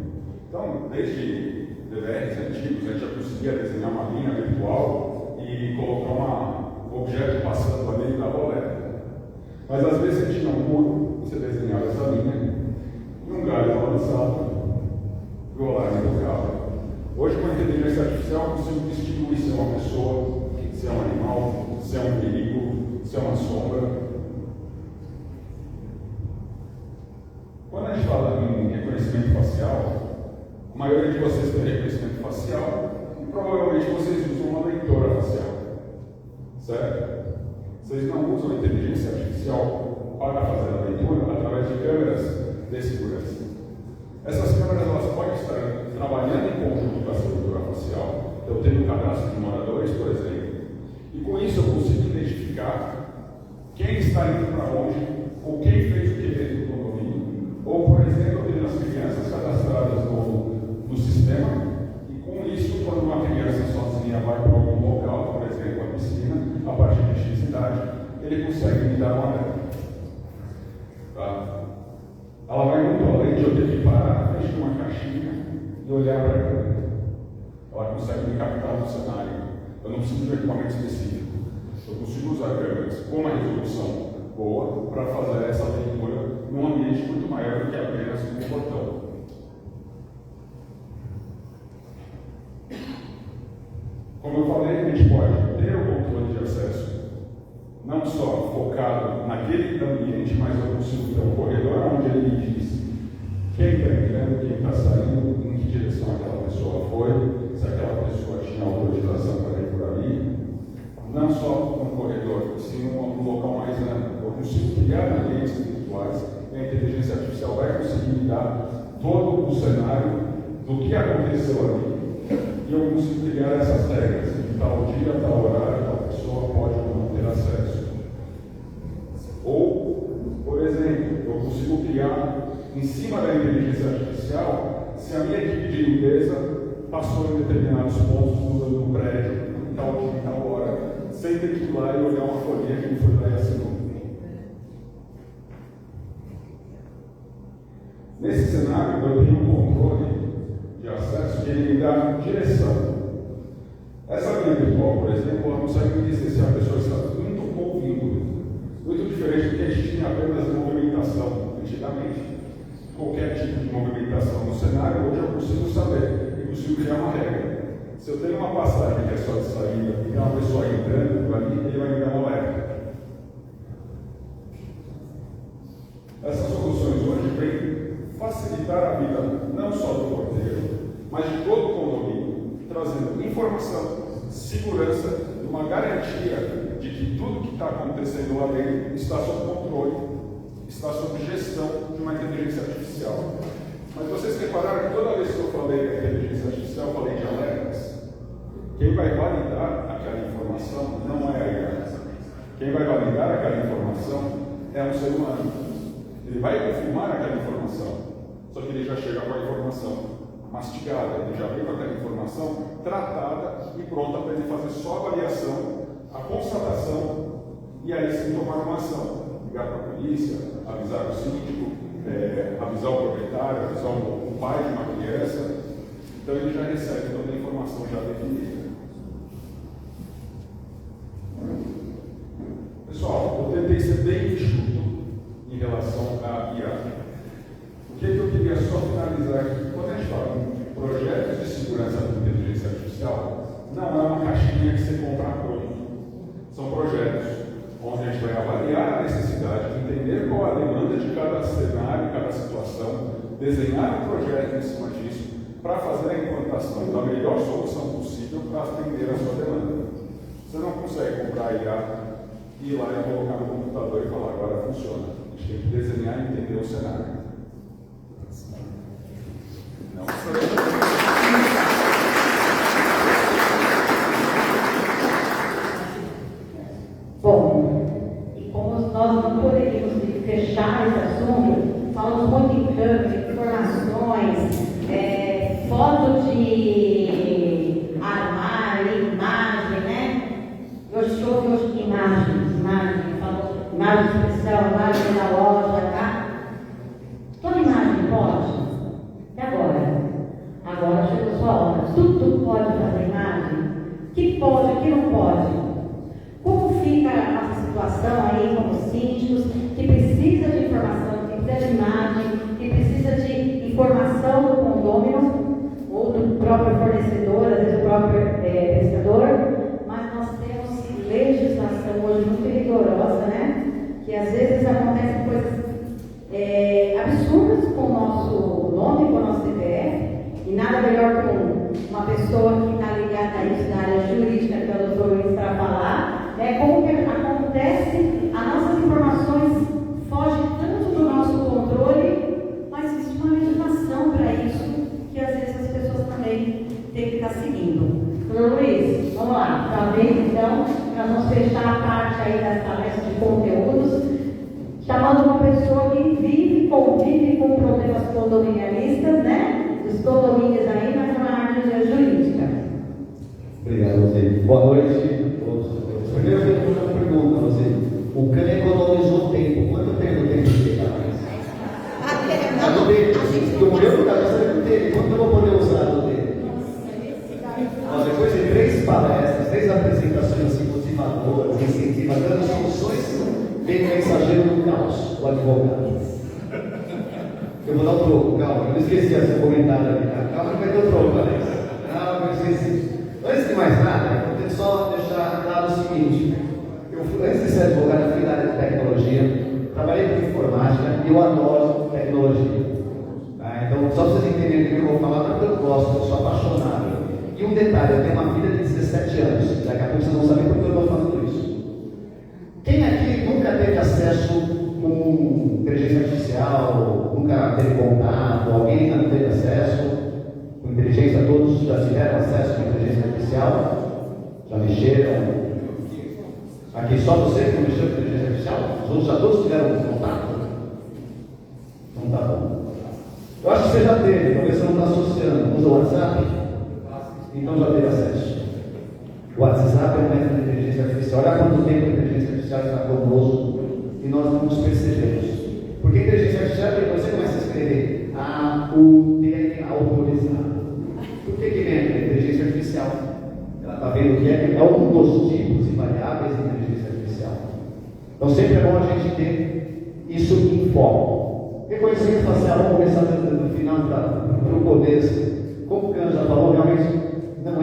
Então, desde DVRs antigos, a gente já conseguia desenhar uma linha virtual e colocar um objeto passando ali e dava alerta. Mas às vezes você tinha um muro, você desenhava essa linha, e um galho avançado, e o alarme tocava. Hoje, com a inteligência artificial, eu consigo distinguir se é uma pessoa, se é um animal, se é um perigo, se é uma sombra. Quando a gente fala em reconhecimento facial, a maioria de vocês tem reconhecimento facial e provavelmente vocês usam uma leitora facial, certo? Vocês não usam a inteligência artificial para fazer a leitura através de câmeras de segurança. Essas câmeras elas podem estar trabalhando em conjunto com essa leitura facial. Eu tenho um cadastro de moradores, por exemplo, e com isso eu consigo identificar quem está indo para onde ou quem fez o que dentro do condomínio. Ou, por exemplo, eu tenho as crianças cadastradas no sistema, e com isso, quando uma criança sozinha vai para algum local, por exemplo, a piscina, a partir de X idade, ele consegue me dar uma alerta. Tá? Ela vai muito além de eu ter que parar na frente de uma caixinha e olhar para a câmera. Ela consegue me captar no cenário. Eu não preciso de um equipamento específico. Eu consigo usar câmeras com uma resolução boa para fazer essa leitura num ambiente muito maior do que apenas um portão. Como eu falei, a gente pode ter o controle de acesso não só focado naquele ambiente, mas eu consigo ter um corredor onde ele me diz quem está entrando, quem está saindo, em que direção aquela pessoa foi, se aquela pessoa tinha autorização para ir por ali. Não só um corredor, sim um local mais amplo. Eu consigo criar ambientes virtuais e a inteligência artificial vai conseguir me dar todo o cenário do que aconteceu ali. E eu consigo criar essas regras de tal dia, tal horário, tal pessoa pode ou não ter acesso. em cima da inteligência artificial, se a minha equipe de limpeza passou em determinados pontos do prédio, em tal dia, em tal hora, sem ter que ir lá e olhar uma folhinha que ele foi lá e assinou. Nesse cenário, eu tenho um controle de acesso que ele me dá direção. Essa linha virtual, por exemplo, ela consegue me dizer se a pessoa está muito ou vindo. Muito diferente do que a gente tinha apenas movimentação antigamente. Qualquer tipo de movimentação no cenário, hoje eu consigo saber e consigo criar uma regra. Se eu tenho uma passagem que é só de saída e tem uma pessoa entrando ali, ele vai me dar um alerta. Essas soluções hoje vêm facilitar a vida não só do porteiro, mas de todo o condomínio, trazendo informação, segurança e uma garantia de que tudo que está acontecendo lá dentro está sob controle, está sob gestão de uma inteligência artificial. Mas vocês repararam que toda vez que eu falei da inteligência artificial, eu falei de alertas. Quem vai validar aquela informação não é a IA. Quem vai validar aquela informação é um ser humano. Ele vai confirmar aquela informação, só que ele já chega com a informação mastigada, ele já vem com aquela informação tratada e pronta para ele fazer só a avaliação, a constatação e aí sim tomar uma ação. Ligar para a polícia, avisar o síndico, avisar o proprietário, avisar o pai de uma criança. Então ele já recebe toda a informação já definida. Pessoal, eu tentei ser bem enxuto em relação à IA. O que eu queria só finalizar aqui? Quando a gente fala em projetos de segurança da inteligência artificial, não é uma caixinha que você compra pronto. São projetos onde a gente vai avaliar a necessidade, entender qual a demanda de cada cenário, cada situação, desenhar um projeto em cima disso, para fazer a implantação da melhor solução possível para atender a sua demanda. Você não consegue comprar IA e ir lá e colocar no computador e falar agora funciona. A gente tem que desenhar e entender o cenário. Não. Bom, e como nós não poderíamos fechar esse assunto, falamos muito em câmera, informações, foto de armário, imagem, né? Hoje imagem, falou imagem especial, imagem da loja, tá? Toda imagem pode? E agora? Agora chegou sua hora. Tudo pode fazer imagem? O que pode, o que não pode? Como fica a situação aí como síndicos que precisa de informação, que precisa de imagem, que precisa de informação do condômino ou do próprio fornecedor, às vezes do próprio prestador, mas nós temos legislação hoje muito rigorosa, né? Que às vezes acontecem coisas absurdas com o nosso nome, com o nosso CPF, e nada melhor que uma pessoa que está ligada a isso na área jurídica, que é o doutor Luiz, para falar, como que acontece, as nossas informações fogem tanto do nosso controle, mas existe uma legislação para isso, que às vezes as pessoas também têm que estar seguindo. Doutor Luiz, vamos lá, talvez então, nós vamos fechar a parte aí das palestras de conteúdos, chamando uma pessoa que vive e convive com problemas condominialistas, né? Dos condomínios aí, mas na área jurídica. Obrigado, você. Boa noite a todos. Primeiro, eu vou fazer uma pergunta a você. O Cano economizou tempo. Quanto tempo tem que ficar mais? Do dele. Porque o meu não está gastando do dele. Quanto eu vou poder usar do dele? Mas depois de 3 palestras, 3 apresentações assim, motivadoras, incentivas, dando soluções, vem o mensageiro do caos, o advogado. Eu vou dar o troco, calma, eu não esqueci esse comentário ali, tá? Calma que vai ter o troco, Alex. Calma, eu esqueci. Antes de mais nada, eu tenho só deixar claro o seguinte: antes de ser advogado, eu fui da área de tecnologia, trabalhei com informática e eu adoro tecnologia. Tá? Então, só para vocês entenderem o que eu vou falar, porque eu gosto, eu sou apaixonado. E um detalhe, eu tenho uma filha de 17 anos, daqui a pouco vocês vão saber por que eu estou falando isso. Quem aqui nunca teve acesso com inteligência artificial, nunca teve contato, alguém não teve acesso com inteligência, todos já tiveram acesso com inteligência artificial? Já mexeram? Aqui só você que não mexeu com inteligência artificial? Os outros já todos tiveram contato? Então tá bom. você já teve, talvez você não está associando, usa o WhatsApp? Então já teve acesso. O WhatsApp é um método de inteligência artificial. Olha quanto tempo a inteligência artificial está conosco e nós não nos percebemos. Porque a inteligência artificial, quando você começa a escrever o DNA autorizado, por que vem a inteligência artificial? Ela está vendo que é um dos tipos e variáveis da inteligência artificial. Então sempre é bom a gente ter isso em foco. Reconhecimento facial, vamos começar no final para o começo. Como o Cano já falou, realmente não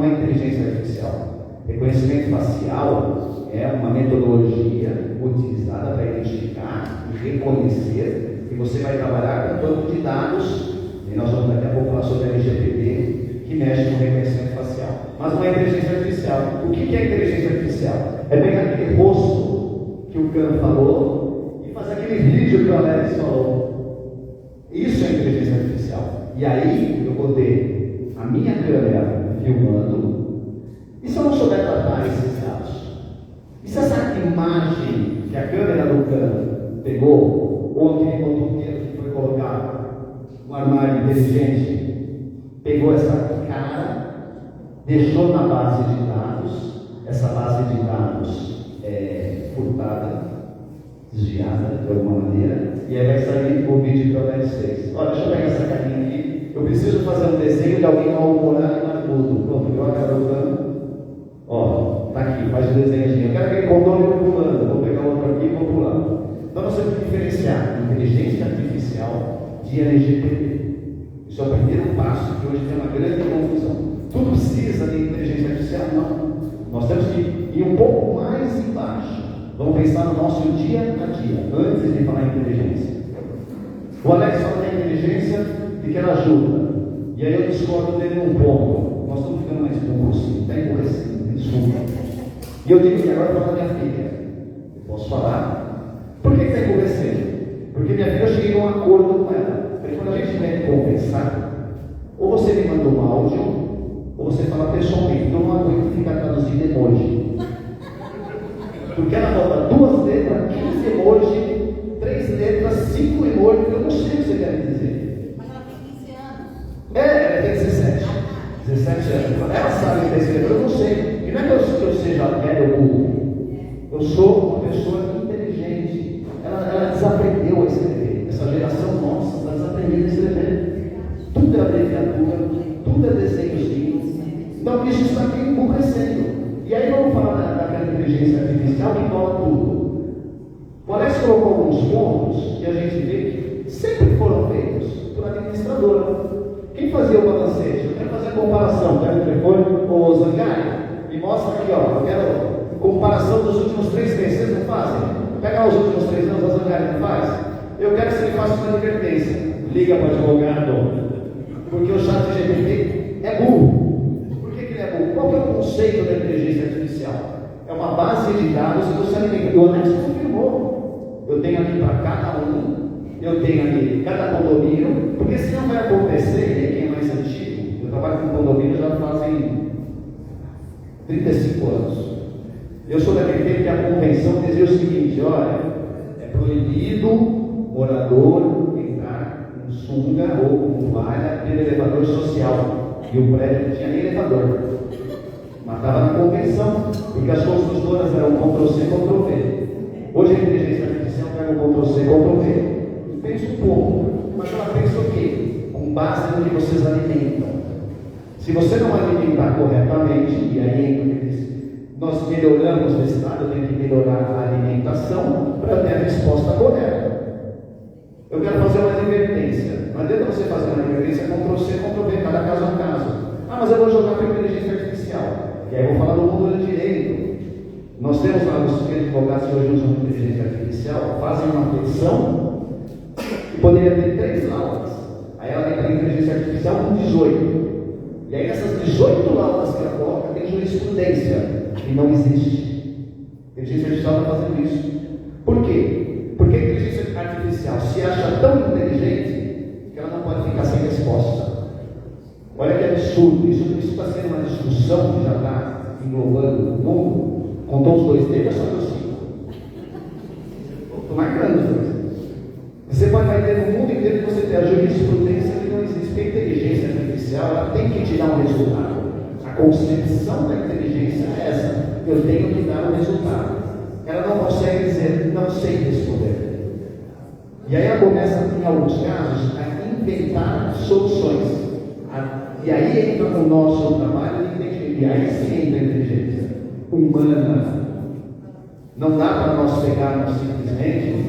é inteligência artificial. Reconhecimento facial é uma metodologia utilizada para identificar e reconhecer, e você vai trabalhar com um banco de dados, e nós vamos daqui a pouco falar sobre a LGPD, que mexe com reconhecimento facial. Mas não é inteligência artificial. O que é inteligência artificial? É pegar aquele rosto que o Cano falou e fazer aquele vídeo que o Alex falou. Isso é inteligência artificial. E aí eu vou ter a minha câmera filmando. E se eu não souber tratar esses dados? E se essa imagem que a câmera do Cano pegou, ou aquele motoqueiro que foi colocar no armário inteligente, pegou essa cara, deixou na base de dados, essa base de dados é furtada, desviada de alguma maneira, e aí vai sair o vídeo que o Alex fez. Olha, deixa eu pegar essa carinha aqui. Eu preciso fazer um desenho de alguém mal-humorado e barbudo. Pronto, viu a cara do Cano? Ó, tá aqui, faz o desenhozinho. Eu quero aquele contorno pulando. Vou pegar outro aqui e vou pular. Então nós temos que diferenciar inteligência artificial de LGPD. Isso é o primeiro passo que hoje tem uma grande confusão. Tudo precisa de inteligência artificial? Não. Nós temos que ir um pouco mais embaixo. Vamos pensar no nosso dia a dia, antes de falar em inteligência. O Alex fala da inteligência de que ela ajuda. E aí eu discordo dele num ponto. Nós estamos ficando mais burros, está emburrecido, desculpa. E eu digo que agora fala da minha filha. Eu posso falar? Por que está emburrecendo? Porque minha filha, eu cheguei a um acordo com ela. Porque quando a gente vem conversar, ou você me manda um áudio, ou você fala pessoalmente. Então não aguento ficar traduzindo emoji. Porque ela bota 2 letras, 15 emoji, 3 letras, 5 emoji, eu não sei o que você quer dizer. Mas ela tem 15 anos. Ela tem 17. 17 anos. Ela sabe escrever, eu não sei. E não é que eu seja velho ou burro. Eu sou uma pessoa inteligente. Ela desaprendeu a escrever. Essa geração nossa está desaprendendo a escrever. Tudo é abreviatura, tudo é desenhozinho. Então isso está aqui emburrecendo. E aí vamos falar daquela inteligência artificial que cola tudo. O Alex colocou alguns pontos que a gente vê que sempre foram feitos por administradora. Quem fazia o balancete? Eu quero fazer a comparação. Pega o telefone, ô Zangari, me mostra aqui, ó. Eu quero comparação dos últimos 3 meses. Vocês não fazem? Pega os últimos 3 anos, a Zangari não faz? Eu quero que você faça uma advertência. Liga para o advogado. Porque o chat GPT é burro. Qual que é o conceito da inteligência artificial? É uma base de dados que você alimenta. O Alex confirmou. Eu tenho aqui para cada um, eu tenho aqui cada condomínio, porque senão vai acontecer, e quem é mais antigo, eu trabalho com condomínio já fazem 35 anos. Eu sou daquele tempo que a convenção dizia o seguinte: olha, é proibido morador entrar com sunga ou com toalha pelo elevador social. E o prédio não tinha nem elevador. Mas estava na convenção, porque as construtoras eram Ctrl-C, Ctrl-V. Hoje a inteligência artificial pega o Ctrl-C, Ctrl-V e pensa um pouco. Mas ela pensa o quê? Com base no que vocês alimentam. Se você não alimentar corretamente, e aí nós melhoramos nesse lado, eu tenho que melhorar a alimentação para ter a resposta correta. Eu quero fazer uma advertência. Não adianta você fazer uma advertência Ctrl-C, Ctrl-V, cada caso a caso. Ah, mas eu vou jogar para a inteligência artificial. E aí eu vou falar do mundo do direito. Nós temos lá os advogados que hoje usam inteligência artificial, fazem uma petição que poderia ter 3 laudas. Aí ela tem para a inteligência artificial com 18. E aí nessas 18 laudas que ela coloca, tem jurisprudência, que não existe. A inteligência artificial está fazendo isso. Por quê? Porque a inteligência artificial se acha tão inteligente que ela não pode ficar sem resposta. Olha que absurdo, isso está sendo uma discussão que já está englobando o mundo. Contou os 2 dedos, só que eu 5. Estou marcando. Você vai ter no mundo inteiro que você tem a jurisprudência tem que tirar um resultado. A concepção da inteligência é essa: eu tenho que dar um resultado. Ela não consegue dizer, não sei responder. E aí ela começa, em alguns casos, a inventar soluções. E aí entra o nosso trabalho de entender. E aí sim entra a inteligência humana. Não dá para nós pegarmos simplesmente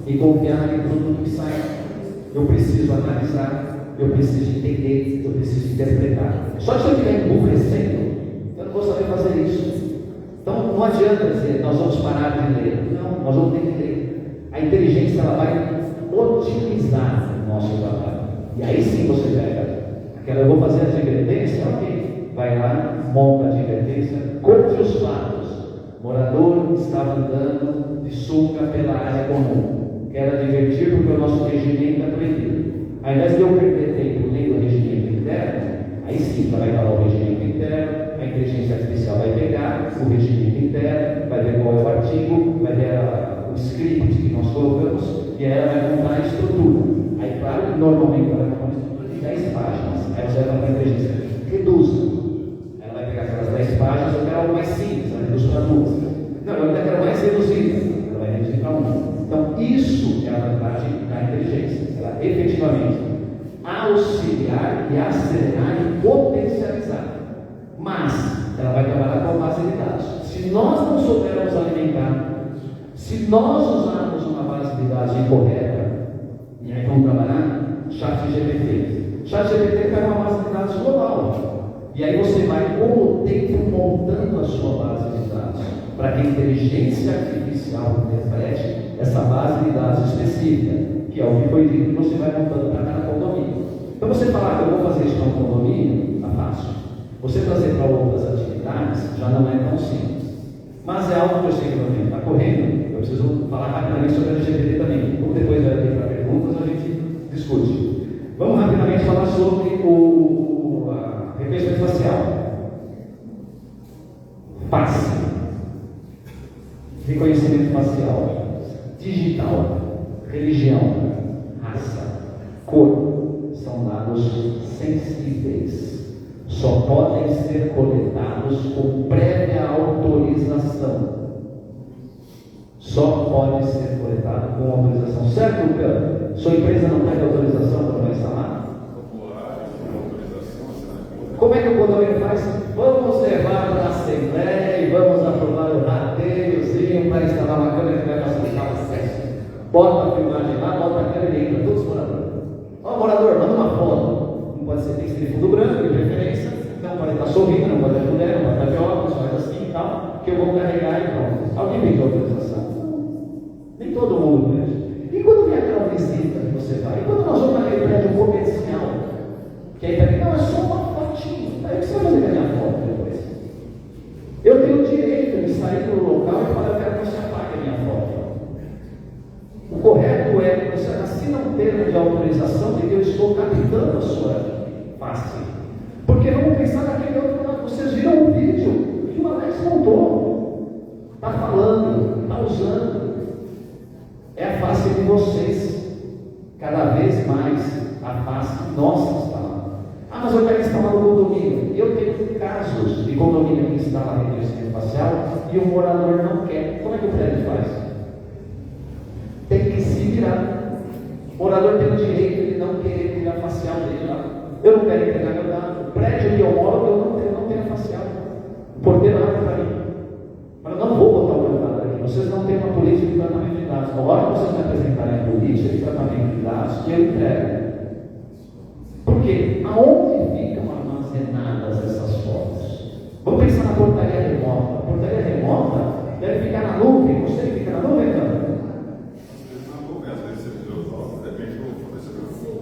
e confiar naquele produto que sai. Eu preciso analisar, eu preciso entender, eu preciso interpretar. Só se eu estiver emburrecendo, eu não vou saber fazer isso. Então não adianta dizer, nós vamos parar de ler. Não, nós vamos ter que ler. A inteligência ela vai otimizar o nosso trabalho. E aí sim você pega aquela, eu vou fazer a advertência, ok. Vai lá, monta a advertência, conte os fatos. Morador estava andando de sunga pela área comum. Quero advertir porque o nosso regimento é proibido. Ao invés de eu perder tempo lendo o regimento interno, aí sim vai falar o regimento interno, a inteligência artificial vai pegar o regimento interno, vai ver qual é o artigo, vai ver o script que nós colocamos e ela vai montar a estrutura. Aí, claro que normalmente ela vai montar uma estrutura de 10 páginas. Aí você vai falar para a inteligência, reduza. Ela vai pegar aquelas 10 páginas, eu quero algo mais simples, ela reduz para 2. Não, eu ainda quero mais reduzida, ela vai reduzir para 1. Então, isso é a vantagem da inteligência. Ela efetivamente auxiliar e acelerar e potencializar. Mas ela vai trabalhar com a base de dados. Se nós não soubermos alimentar, se nós usarmos uma base de dados incorreta, e aí vamos trabalhar ChatGPT. ChatGPT pega uma base de dados global. E aí você vai, com o tempo, montando a sua base de dados, para que a inteligência artificial interprete essa base de dados específica, que é o que foi dito, que você vai montando para cada condomínio. Então você falar que eu vou fazer isso para um condomínio, está fácil. Você trazer para outras atividades já não é tão simples. Mas é algo que eu sei que o tempo está correndo, eu preciso falar rapidamente sobre a LGBT também. Como depois vai abrir para perguntas, a gente discute. Vamos rapidamente falar sobre a reconhecimento facial. Face. Reconhecimento facial. Digital. Religião. Raça. Cor. São dados sensíveis. Só podem ser coletados com prévia autorização. Só pode ser coletado com autorização. Certo, Cano? Sua empresa não pede autorização para não instalar? Como é que o condomínio faz? Vamos levar para a Assembleia e vamos aprovar o rateiozinho para instalar uma câmera que vai facilitar o acesso. Bota a filmagem lá, bota a câmera e entra todos os moradores. Ó, morador, manda uma foto. Não pode ser, tem que ser de fundo branco, de preferência. Não pode estar sorrindo, não pode ter mulher, não pode estar de óculos, faz assim e tal, que eu vou carregar e pronto. Alguém pediu autorização? Nem todo mundo pede. E quando vem aquela visita que você vai? E quando nós vamos naquele prédio comercial? Que aí também, não, é só uma fotinha. Aí o que você vai fazer com a minha foto depois? Eu tenho o direito de sair do local e falar, eu quero que você apague a minha foto. O correto é que você assina um termo de autorização de que eu estou captando a sua face. Porque vamos pensar naquele outro lado. Vocês viram um vídeo que o Alex montou. Está falando, está usando. É a face de vocês. Cada vez mais a face nossa está lá. Ah, mas eu quero instalar no condomínio. Eu tenho casos de condomínio que instala reconhecimento facial e o morador não quer. Como é que o prédio faz? Tem que se virar. O morador tem o direito de não querer tirar a facial dele lá. Eu não quero entregar meu dado. O prédio que eu moro, eu não tenho facial. O porteiro abre para mim. Mas eu não vou botar o meu dado aqui. Vocês não têm uma política de tratamento de dados. Na hora que vocês me apresentarem a política de tratamento de dados, que eu entrego. Por quê? Aonde ficam armazenadas essas fotos? Vamos pensar na portaria remota. A portaria remota deve ficar na nuvem. Você fica na nuvem, cara?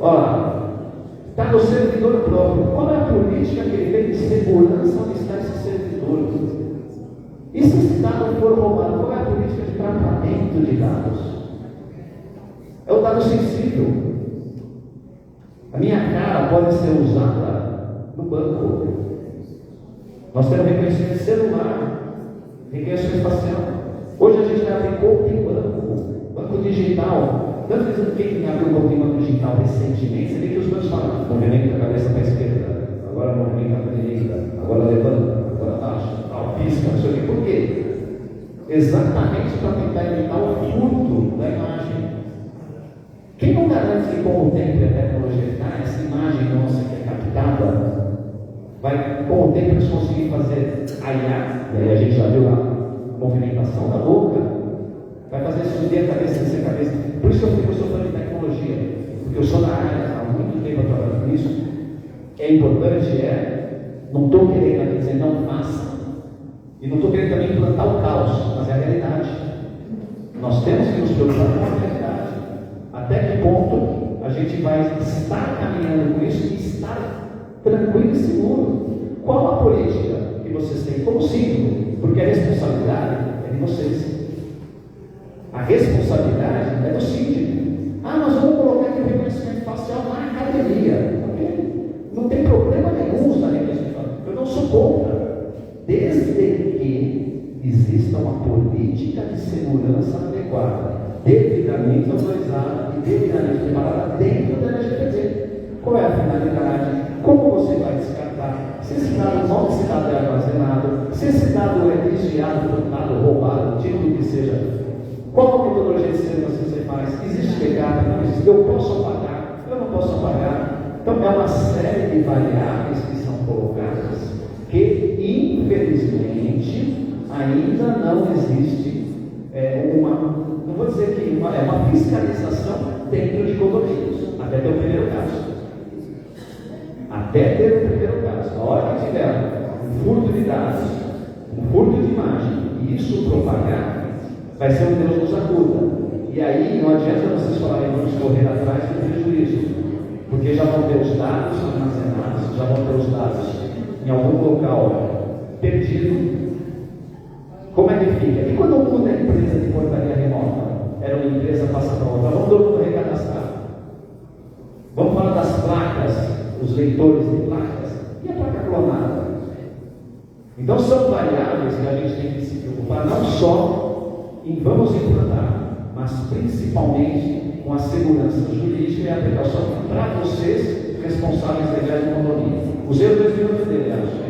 Olha, está no servidor próprio. Qual é a política que ele tem de segurança onde está esse servidor? E se esse dado for roubado, qual é a política de tratamento de dados? É o dado sensível. A minha cara pode ser usada no banco. Nós temos reconhecimento celular, reconhecimento facial. Hoje a gente vai abrir conta em banco digital. Tanto que quem abriu um banco digital recentemente, você vê que os bancos falam, movimento da cabeça para a esquerda. agora movimenta a direita, agora levanta, agora baixa, tal, pisca, não sei o quê. Por quê? Exatamente para tentar evitar o furto da imagem. Quem não garante que com o tempo e a tecnologia essa imagem nossa que é captada, vai com o tempo eles conseguir fazer a IA, e aí a gente já viu a movimentação da boca, vai fazer subir a cabeça, descer a cabeça. Por isso que eu sou fã de tecnologia, porque eu sou da área, há muito tempo eu trabalho com isso. É importante, não estou querendo dizer não faça, e não estou querendo também implantar o caos, mas é a realidade. Nós temos que nos preocupar com a realidade. Até que ponto a gente vai estar caminhando com isso e estar tranquilo e seguro? Qual a política que vocês têm como síndico? Porque a responsabilidade é de vocês. A responsabilidade é do síndico. Ah, nós vamos colocar aqui o reconhecimento facial na academia. Não tem problema nenhum usar reconhecimento facial. Eu não sou contra. Desde que exista uma política de segurança adequada, devidamente autorizada e devidamente preparada dentro da LGPD. Qual é a finalidade? Como você vai descartar? Se esse dado, onde esse dado é armazenado? Se esse dado é desviado, furtado, roubado, título que seja? Qual a metodologia de segurança você faz? Existe pegada? Não existe? Eu posso apagar? Eu não posso apagar? Então é uma série de variáveis que são colocadas que, infelizmente, ainda não existe não vou dizer que é uma fiscalização dentro de condomínios, até ter o primeiro caso. Até ter o primeiro caso. Na hora que tiver um furto de dados, um furto de imagem, e isso propagar, vai ser um Deus nos acuda. E aí não adianta vocês falarem vamos correr atrás do prejuízo, porque já vão ter os dados armazenados, já vão ter os dados em algum local perdido. Como é que fica? E quando muda a empresa de portaria remota? Era uma empresa, passa para outra, vamos todo mundo recadastrar. Vamos falar das placas, os leitores de placas, e a placa clonada. Então são variáveis que a gente tem que se preocupar, não só em vamos implantar, mas principalmente com a segurança jurídica e a precaução para vocês, responsáveis legais do condomínio. Os erros eles viram dele, acho.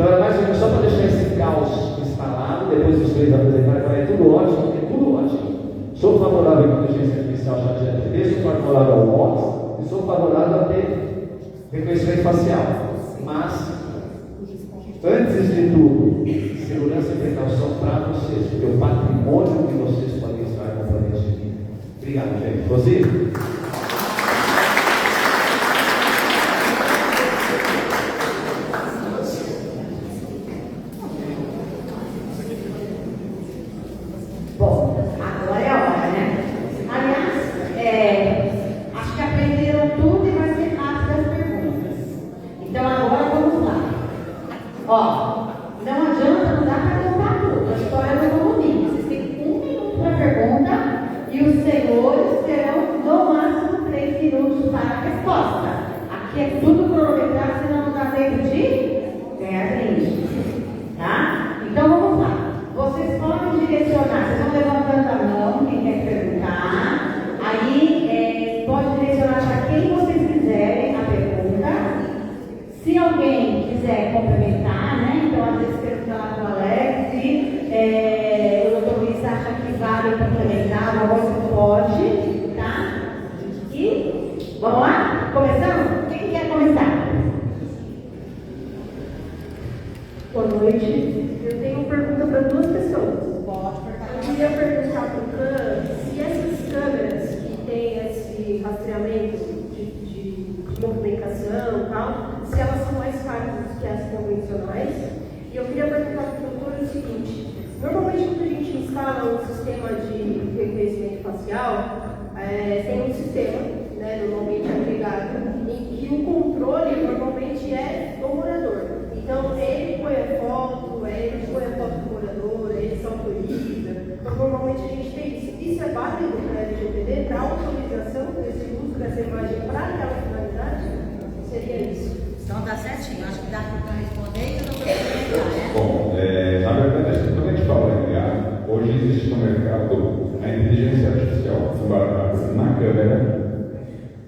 Então é mais ou menos só para deixar esse caos instalado, depois dos três apresentarem, é tudo ótimo, é tudo ótimo. Sou favorável à inteligência artificial ChatGPT, sou favorável ao MOX, e sou favorável a ter reconhecimento facial. Mas, antes de tudo, segurança e precaução para vocês, porque o patrimônio que vocês podem estar comprometendo de mim. Obrigado, gente. Rosy?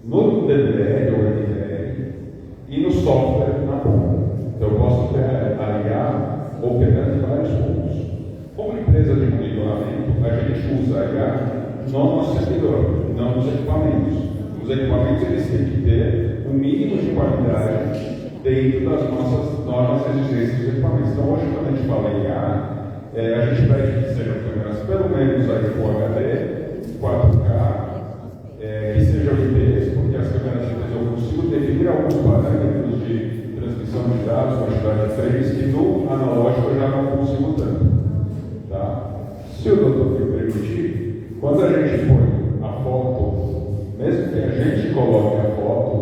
No DDR ou RDR e no software na ponta. Então eu posso aliar ou pegar de vários pontos. Como empresa de monitoramento, a gente usa a IA no nosso servidor, não nos equipamentos. Os equipamentos eles têm que ter um mínimo de qualidade dentro das nossas normas e exigências dos equipamentos. Então hoje, quando a gente fala em IA, a gente pede que sejam câmeras pelo menos aí Full HD, 4K, que sejam IPs, porque as câmeras IPs eu consigo definir alguns parâmetros de transmissão de dados, quantidade de frames, que no analógico eu já não consigo tanto. Tá? Se o doutor me permitir, quando a gente põe a foto, mesmo que a gente coloque a foto,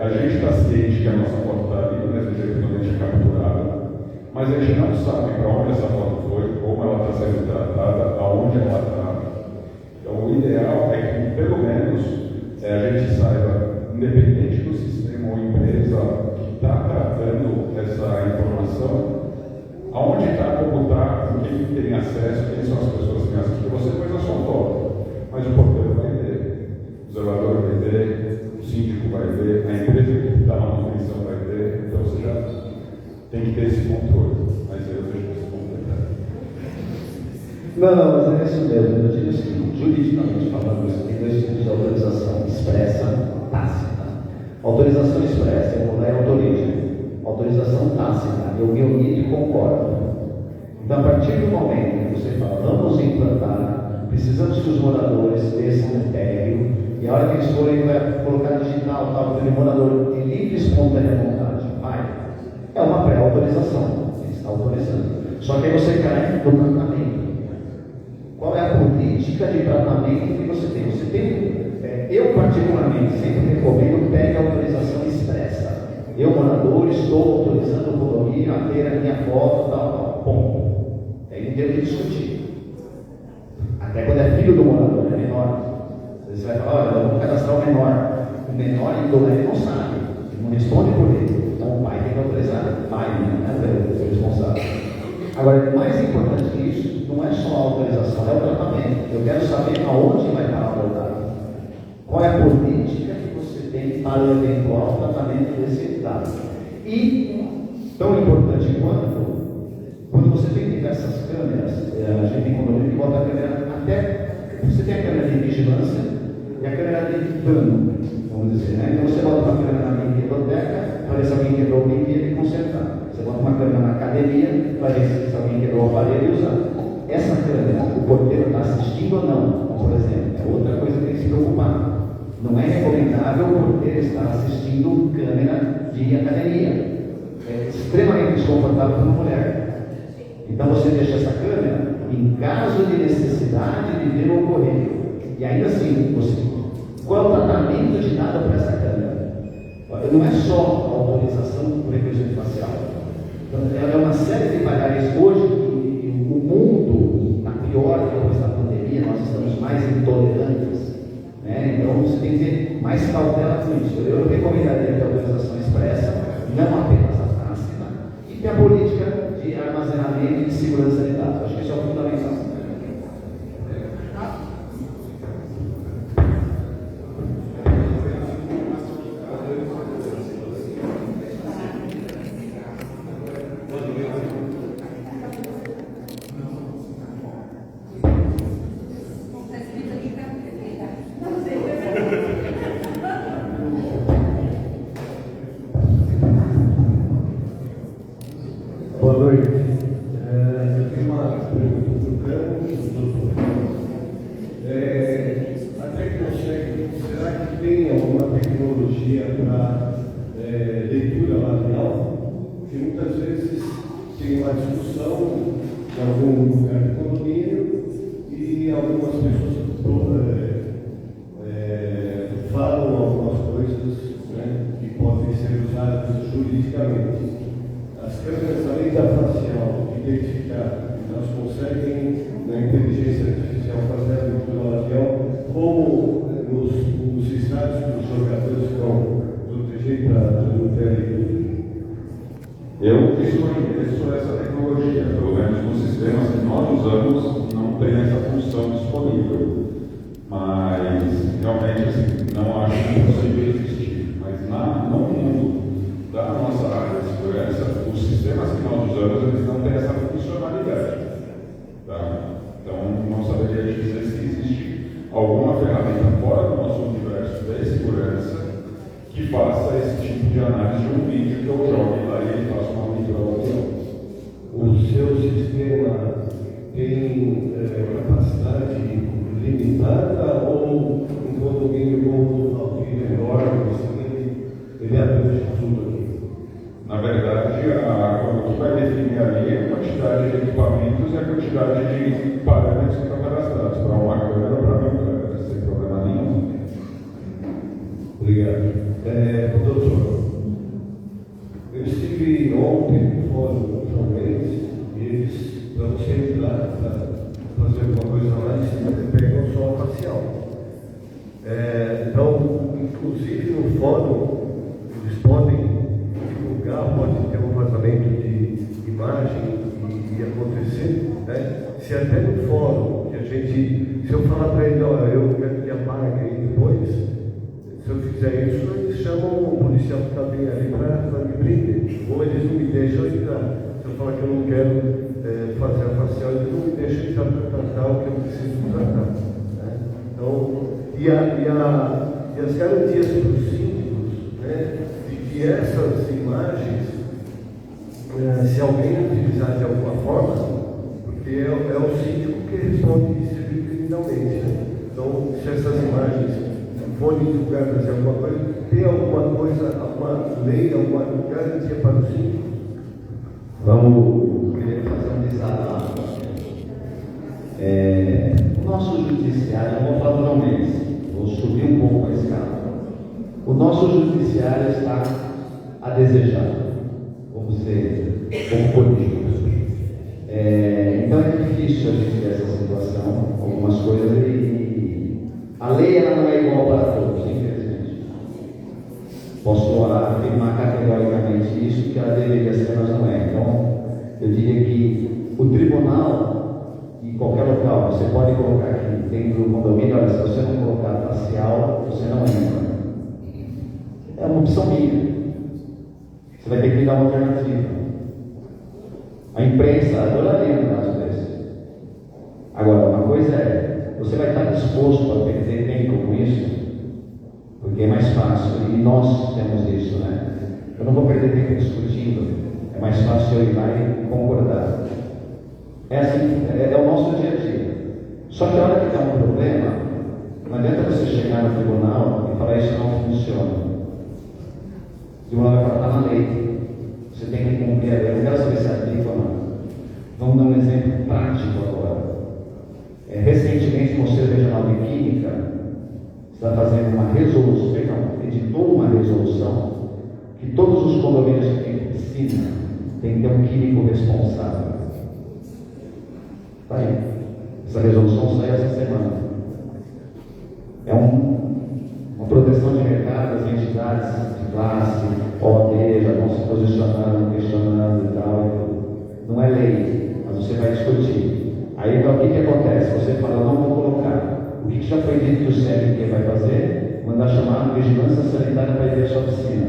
a gente está ciente que a nossa foto está ali, do mesmo jeito que a gente é capturada, mas a gente não sabe para onde essa foto foi, como ela está sendo tratada, aonde ela está. Então, o ideal é que, pelo menos, a gente saiba, independente do sistema ou empresa que está tratando essa informação, aonde está, como está, com quem tem acesso, quem são as pessoas que têm acesso. Você pôs a sua foto, mas o porteiro vai ver, o zelador vai ver, o síndico vai ver, a empresa que está na manutenção vai ver. Então, você já tem que ter esse controle. Mas eu vejo esse completar. Não, mas é isso mesmo. Eu digo o seguinte, juridicamente falando, isso tem dois tipos de autorização: expressa, tácita. Autorização expressa, eu vou dar autoriza. Autorização tácita, eu me unido e concordo. Então, a partir do momento que você fala, vamos implantar, precisamos que os moradores desçam no térreo, e a hora que eles forem, vai colocar digital, tal, aquele morador de livre e espontânea vontade, vai. É uma pré-autorização, você está autorizando. Só que aí você cai no tratamento. Qual é a política de tratamento que você tem? Você tem, eu particularmente sempre recomendo, pegue a autorização expressa. Eu, morador, estou autorizando o condomínio a ter a minha foto, tal, ponto. Aí não tem o que discutir. Até quando é filho do morador, é menor. Você vai falar, olha, vamos cadastrar o menor. O menor ele não sabe, ele não responde por ele. Então o pai tem que autorizar. O pai, né? É o responsável. Agora, mais importante que isso, não é só a autorização, é o tratamento. Eu quero saber aonde vai parar o dado. Qual é a política que você tem para o eventual tratamento desse dado. E, tão importante quando você tem diversas câmeras, a gente tem condomínio que bota a câmera até. Você tem a câmera de vigilância e a câmera de dano, vamos dizer, né? Então você bota uma câmera na minha biblioteca para ver se alguém quebrou o brinquedo e consertar. Você bota uma câmera na academia para ver se alguém quebrou o aparelho e usar. Essa câmera, o porteiro está assistindo ou não, por exemplo, é outra coisa que tem que se preocupar. Não é recomendável o porteiro estar assistindo câmera de academia. É extremamente desconfortável para uma mulher. Então você deixa essa câmera em caso de necessidade de ver o ocorrido. E ainda assim, qual é o tratamento de nada para essa câmera? Não é só a autorização por reconhecimento facial. Então, é uma série de variáveis. Hoje, o mundo, na pior depois da pandemia, nós estamos mais intolerantes. Né? Então, você tem que ter mais cautela com isso. Eu recomendaria que a autorização expressa, não apenas a tácita, e que a política de armazenamento e de segurança de dados. Acho que isso é o fundamental. Boa noite. Eu tenho uma pergunta para o doutor. Até que consegue, será que tem alguma tecnologia para leitura labial? Porque muitas vezes tem uma discussão em algum lugar de condomínio e algumas pessoas falam algumas coisas, né, que podem ser usadas juridicamente. As câmeras, além da facial, identificar, elas conseguem, na inteligência artificial, fazer a leitura labial, como nos estádios que os jogadores estão protegendo a pele. Eu desconheço essa tecnologia, pelo menos nos sistemas que nós usamos, não tem essa função disponível. Mas, realmente, assim, não acho impossível existir. Mas no mundo, sistemas que nós usamos, eles não têm essa funcionalidade. Tá? Então, não saberia dizer se existe alguma ferramenta fora do nosso universo de segurança que faça esse tipo de análise de um vídeo que eu jogue lá e ele faça uma leitura audiovisual. O seu sistema tem capacidade limitada ou um condomínio como o melhor, ele abrange tudo aqui? Na verdade, o que vai definir ali é a quantidade de equipamentos e a quantidade de parâmetros que estão cadastrados para uma câmera ou para 1000 câmeras, sem problema nenhum. Obrigado. Doutor, eu estive ontem no fórum João Mendes e eles, para você ir lá para fazer alguma coisa lá, eles pegam só a facial. Então, inclusive no fórum, eles podem divulgar, pode ter um vazamento de imagem e acontecer, né? Se até no fórum, que a gente, se eu falar para ele, olha, eu quero que apague aí depois, se eu fizer isso, eles chamam o policial que está bem ali para me prender. Ou eles não me deixam entrar. Se eu falar que eu não quero fazer a facial, eles não me deixam entrar para tratar o que eu preciso tratar. Né? Então, e as garantias para os síndicos, né, de que essas imagens, se alguém utilizar de alguma forma, porque é o síndico que responde isso criminalmente. Né? Então, se essas imagens forem divulgadas de alguma coisa, tem alguma coisa, alguma lei, alguma garantia para o síndico? Vamos primeiro fazer um desabafo. O nosso judiciário, eu vou falar do João Mendes, vou subir um pouco a escala. O nosso judiciário está a desejar, como políticos. Então é difícil a gente ver essa situação, algumas coisas, e a lei ela não é igual para todos, infelizmente. Posso afirmar categoricamente isso, que ela deveria ser, mas não é. Então, eu diria que o tribunal, em qualquer local, você pode colocar aqui dentro do condomínio, olha, se você não colocar facial, você não entra. É uma opção minha. Você vai ter que dar uma alternativa. A imprensa adoraria um caso desse. Agora, uma coisa é, você vai estar disposto a perder tempo com isso? Porque é mais fácil, e nós temos isso, né? Eu não vou perder tempo discutindo, é mais fácil eu ir lá e concordar. É assim, é o nosso dia a dia. Só que a hora que dá um problema, não adianta você chegar no tribunal e falar isso não funciona. O tribunal vai falar, está na lei. Você tem que cumprir a lei. Eu não quero saber se é aplica ou não. Vamos dar um exemplo prático agora. Recentemente, o Conselho Regional de Química está fazendo uma resolução, editou uma resolução que todos os condomínios que têm piscina têm que ter um químico responsável. Está aí. Essa resolução sai essa semana. É uma proteção de mercado, as entidades de classe, OAB, já estão se posicionando, questionando e tal. Não é lei, mas você vai discutir. Aí então, o que acontece? Você fala, não vou colocar. O que já foi dito que o CMQ vai fazer? Mandar chamar a vigilância sanitária para ir ver a sua piscina.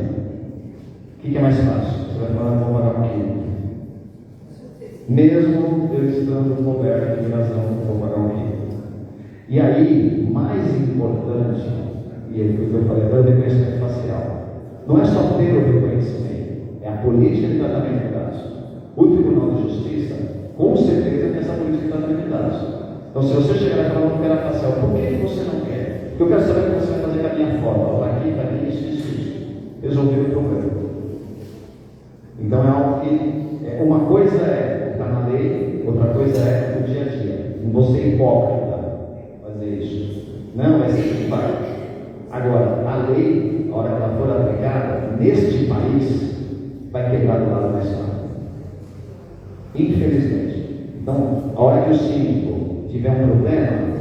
O que é mais fácil? Você vai falar, não vou pagar um quilo. Mesmo eu estando coberto de razão, não vou pagar um quilo. E aí, mais importante, e é o que eu falei, é o reconhecimento facial. Não é só ter o reconhecimento, é a política de tratamento de dados. O Tribunal de Justiça, com certeza, tem essa política de tratamento de dados. Então, se você chegar e falar, não quero a facial, por que você não quer? Porque eu quero saber o que você vai fazer com a minha foto. Está aqui, isso. Resolver o problema. Então, é algo que, uma coisa é estar na lei, outra coisa é o dia a dia. Não vou ser hipócrita fazer isso. Não, vai ser que vai. Agora, a lei, a hora que ela for aplicada, neste país, vai quebrar do lado mais fácil. Infelizmente. Então, a hora que o síndico tiver um problema,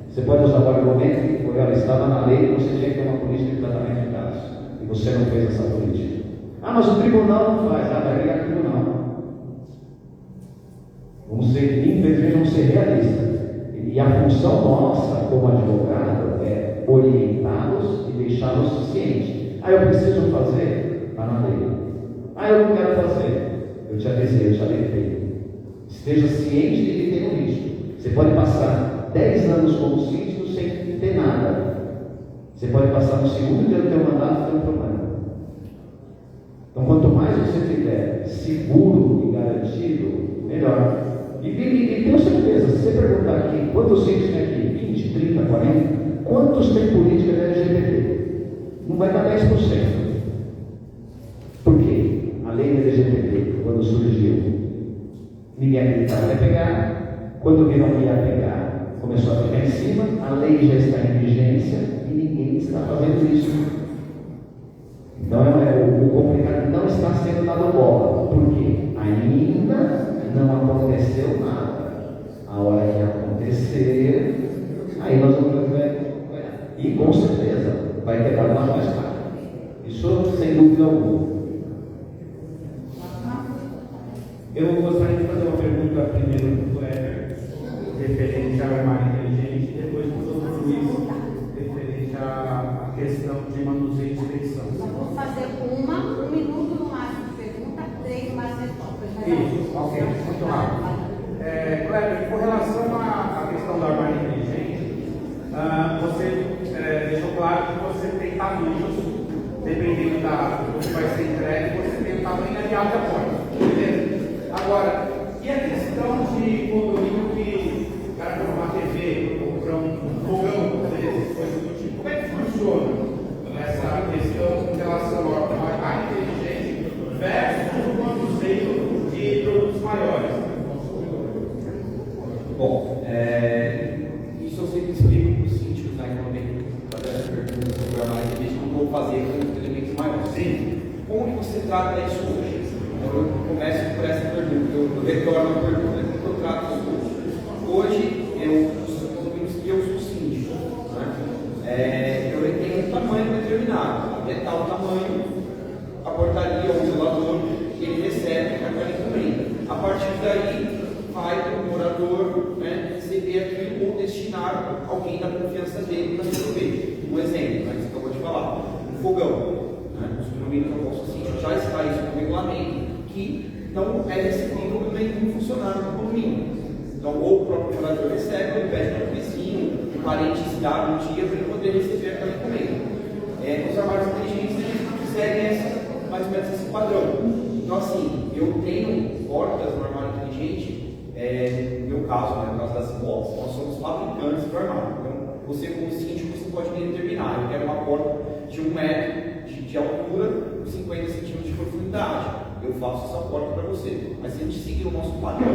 você pode usar o argumento que ela estava na lei e você tinha que ter uma política de tratamento de dados. E você não fez essa política. Ah, mas o tribunal não faz. Ah, vai ligar o tribunal. Infelizmente, vamos ser realistas. E a função nossa, como advogado, é orientá-los e deixá-los cientes. Ah, eu preciso fazer? Está na lei. Ah, eu não quero fazer. eu te avisei, eu te alertei. Esteja ciente de que tem um risco. Você pode passar 10 anos como síndico sem ter nada. Você pode passar no segundo dia do teu mandato e ter um problema. Então, quanto mais você tiver seguro e garantido, melhor. E tenho certeza, se você perguntar aqui, quantos síndicos tem aqui? 20, 30, 40? Quantos tem política da LGBT? Não vai dar 10%. Por quê? A lei da LGBT, quando surgiu, ninguém acreditava que ia pegar. Quando viram que ia pegar, começou a ficar em cima. A lei já está em vigência e ninguém está fazendo isso. Então, o complicado não está sendo dado bola. Por quê? Ainda não aconteceu nada. A hora que acontecer, aí nós vamos ver. E com certeza vai ter dado uma mais tarde. Isso sem dúvida alguma. Eu gostaria de fazer uma pergunta primeiro para o Kleber, referente ao armário inteligente, e depois para o doutor Luiz, referente à questão de manuseio de inspeção. Vamos fazer um minuto no máximo de pergunta, 3 no máximo de resposta. Isso, ok, muito rápido. Kleber, com relação à questão do armário inteligente, você deixou claro que você tem tamanhos, dependendo do que vai ser entregue, você tem o tamanho adequado da porta. Beleza? Agora, e a questão de condomínio que o cara compra uma TV, compra um fogão, coisas do tipo? Como é que funciona essa questão em relação ao armário inteligente versus o manuseio de produtos maiores? Bom, isso eu sempre explico para os síndicos, né, quando tem fazer essa pergunta sobre o armário inteligente, como vou fazer com elementos maiores. Sim. Como que você trata isso hoje? Eu começo por essa pergunta, eu retorno a pergunta, como eu trato isso hoje? Hoje, eu sou síndico, né? Eu tenho um tamanho determinado, até tal tamanho, a portaria ou o zelador, ele recebe a carta de encomenda. A partir daí, vai para o morador, né, receber aquilo ou destinar alguém da confiança dele para resolver. Um exemplo, né, que você acabou de falar, um fogão. Os condomínios que eu posso síndico já está isso no regulamento, que não é recebível nenhum funcionário do condomínio. Então, ou o próprio morador recebe, ou pede para o vizinho, um parente se dá um dia para ele poder receber aquela encomenda. Os armários inteligentes, eles seguem mais ou menos esse padrão. Então, assim, eu tenho portas no armário inteligente, no meu caso, né, no caso das bolas, nós somos fabricantes do armário. Então, você como síndico, você pode determinar, eu quero uma porta de 1 metro de altura, 50 centímetros de profundidade. Eu faço essa porta para você. Mas se a gente seguir o nosso padrão,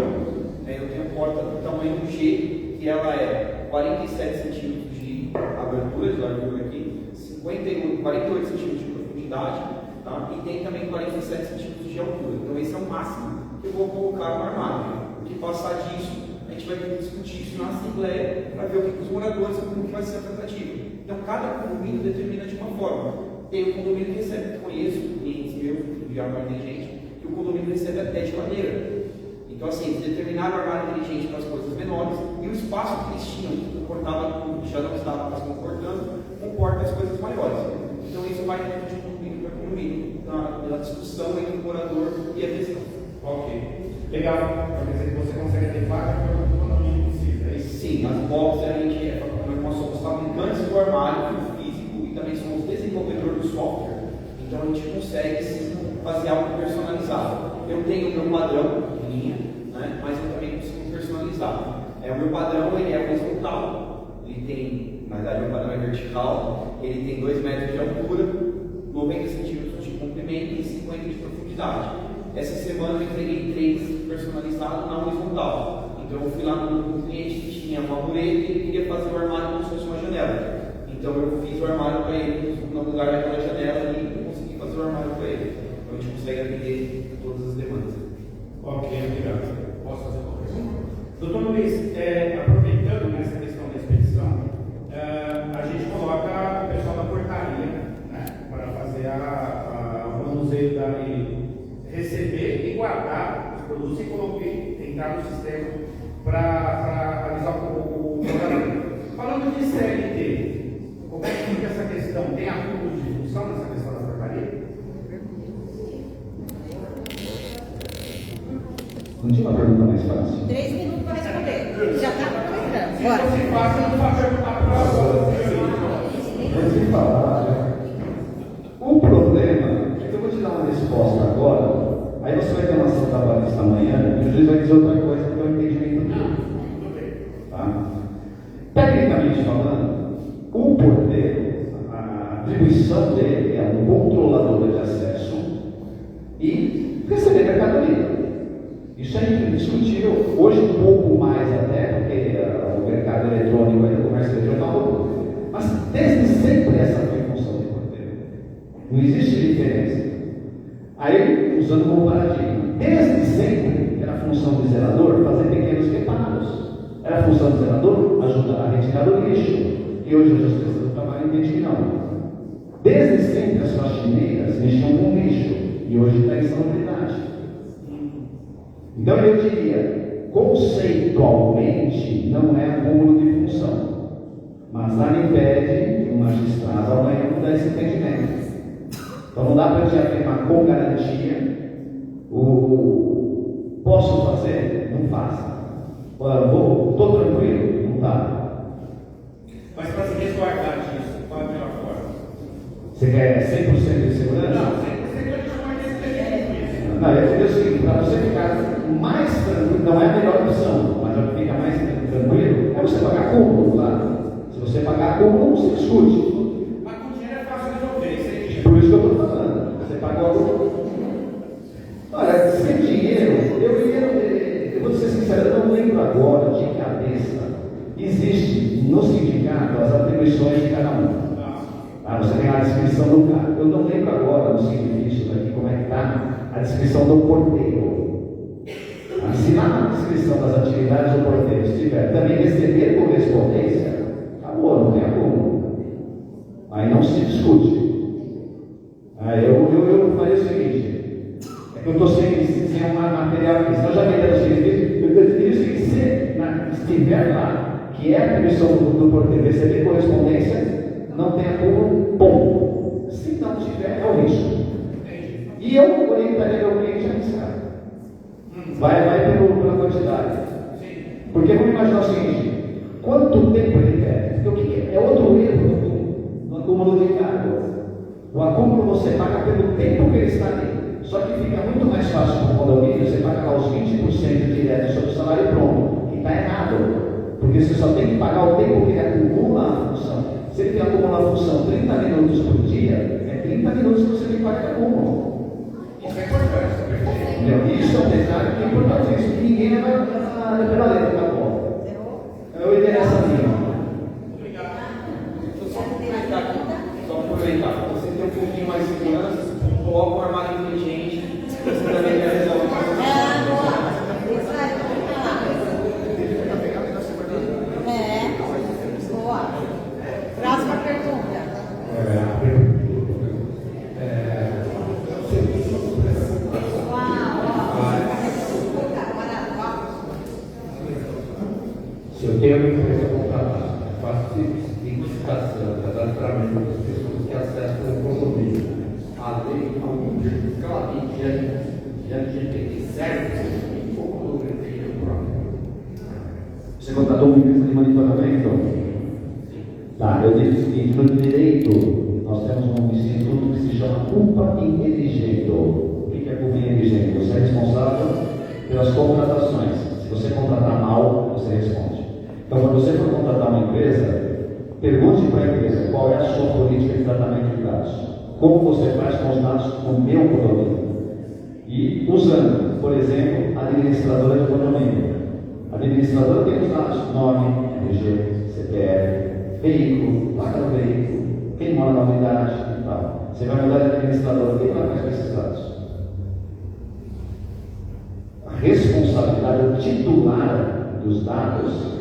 eu tenho a porta do tamanho G, que ela é 47 centímetros de abertura, de largura aqui, 48 centímetros de profundidade, tá? E tem também 47 centímetros de altura. Então esse é o máximo que eu vou colocar no armário. O que passar disso, a gente vai ter que discutir isso na assembleia para ver o que os moradores, como que vai ser a tratativa. Então cada condomínio determina de uma forma. Tem um condomínio que recebe, conheço clientes meus de armário inteligente, que o condomínio recebe até geladeira. Então, assim, eles determinaram o armário inteligente para as coisas menores e o espaço que eles tinham, que comportava tudo, já não estava mais comportando, comporta as coisas maiores. Então, isso vai dentro de condomínio para condomínio, na discussão entre o morador e a vizinhança. Ok. Legal. Quer dizer que você consegue ter vaga para o condomínio precisa, é isso? Sim, as boxes a gente nós somos fabricantes do armário físico e também somos desenvolvedores do software. Então a gente consegue sim, fazer algo personalizado. Eu tenho o meu padrão de linha, né, mas eu também consigo personalizar. O meu padrão ele é horizontal, ele tem, na verdade o padrão é vertical, ele tem 2 metros de altura, 90 centímetros de comprimento e 50 de profundidade. Essa semana eu entreguei 3 personalizados na horizontal. Então eu fui lá no cliente que tinha uma mureta e ele queria fazer o armário como se fosse uma janela. Então eu fiz o armário para ele no lugar daquela janela e eu consegui fazer o armário para ele. Então a gente consegue atender todas as demandas. Ok, obrigado. Posso fazer uma pergunta? Doutor Luiz, aproveitando nessa questão da expedição, a gente coloca o pessoal da portaria, né, para fazer o manuseio e receber e guardar os produtos e entrar no sistema para avisar o morador. Falando de CLT, como é que fica essa questão? Tem acúmulo de função nessa questão da portaria? Não tinha uma pergunta mais fácil? 3 minutos para responder. Já está aproveitando. Bora. Se passa, não vai perguntar para agora. Mas sem falar, né? O problema é que eu vou te dar uma resposta agora, aí você vai ter uma ação trabalhista amanhã e o juiz vai dizer outra coisa que é o entendimento dele. Tá? Tecnicamente falando, o porteiro, a atribuição dele é um controlador de acesso e receber mercadoria. Isso é indiscutível, hoje um pouco mais até, porque o mercado eletrônico e o comércio eletrônico, mas desde sempre essa foi a função do porteiro. Não existe diferença. Aí, usando como paradigma, desde sempre era a função do zelador fazer pequenos reparos. Era a função do zelador ajudar a retirar o lixo. E hoje as pessoas do trabalho entendem que não. Desde sempre as faxineiras mexiam com lixo. E hoje está em salubridade. Então eu diria, conceitualmente não é acúmulo de função. Mas nada impede um magistrado amanhã mudar esse entendimento. Então não dá para te afirmar com garantia o posso fazer? Não faça. Estou tranquilo? Não dá. Mas para se resguardar disso, qual é a melhor forma? Você quer 100% de segurança? Não, 100% a gente pode ter. Não, eu digo o seguinte, para você ficar mais tranquilo, não é a melhor opção, mas para ficar mais tranquilo, é você pagar cúmulo, claro. Se você pagar cúmulo, você discute. Mas com dinheiro é fácil resolver, sem dinheiro. Por isso que eu estou falando. Você pagou a cúmulo. Olha, sem dinheiro, eu vou ser sincero, eu não lembro agora de cabeça. Existe no sindicato as atribuições de cada um. Ah, você tem a descrição do carro. Eu não lembro agora no serviço daqui como é que está a descrição do porteiro. Se na descrição das atividades do porteiro estiver também receber correspondência, acabou, não tem acúmulo. Aí não se discute. Aí eu faria o seguinte, é que eu estou sem um material aqui, senão já me deram o serviço, eu diria o seguinte, se estiver lá, que é a atribuição do porteiro receber correspondência, não tem acúmulo, ponto. Se não tiver, é o risco. E eu orientaria meu cliente a arriscar. Vai pela quantidade. Porque vamos imaginar o seguinte: quanto tempo ele quer? Porque o que é outro erro no acúmulo de carga. O acúmulo você paga pelo tempo que ele está ali. Só que fica muito mais fácil para o condomínio você pagar lá os 20% direto sobre o salário pronto. E está errado. Porque você só tem que pagar o tempo que ele acumula a função. Se ele acumula a função 30 minutos por dia, é 30 minutos que você tem que pagar de acúmulo. Isso é importante. Isso é um detalhe que é importantíssimo. Ninguém vai pela letra, tá bom? Eu ideia essa linha. Obrigado. Deixa eu só aproveitar aqui. Só aproveitar. Você tem um pouquinho mais de segurança, coloca um armário inteligente, você também quer resolver. Boa. Próxima pergunta. Se eu tenho uma empresa contratada, faço identificação, cadastramento das pessoas que acessam o condomínio, a lei não claro que já tem certo e pouco Você contratou uma empresa de monitoramento? Tá, eu digo o seguinte, no direito nós temos um instituto que se chama culpa inteligente. O que é culpa inteligente? Você é responsável pelas contratações. Se você contratar mal, você responde. Então, quando você for contratar uma empresa, pergunte para a empresa qual é a sua política de tratamento de dados. Como você faz com os dados do meu condomínio? E usando, por exemplo, a administradora de condomínio. A administradora tem os dados, nome, RG, CPF, veículo, placa do veículo, quem mora na unidade e tal. Você vai mudar de administrador, quem vai fazer esses dados? A responsabilidade, o titular dos dados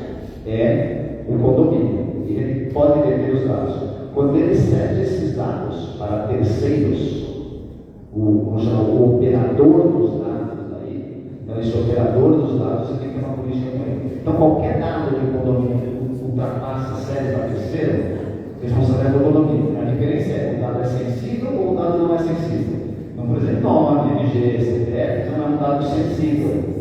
é o condomínio. Ele pode deter os dados. Quando ele cede esses dados para terceiros, o operador dos dados, então esse operador dos dados, você tem que ter uma política com ele. Então qualquer dado que o condomínio ultrapassa, cede para terceiro, responsabilidade do condomínio. A diferença é: o dado é sensível ou o dado não é sensível. Então, por exemplo, nome, RG, CPF não é um dado sensível.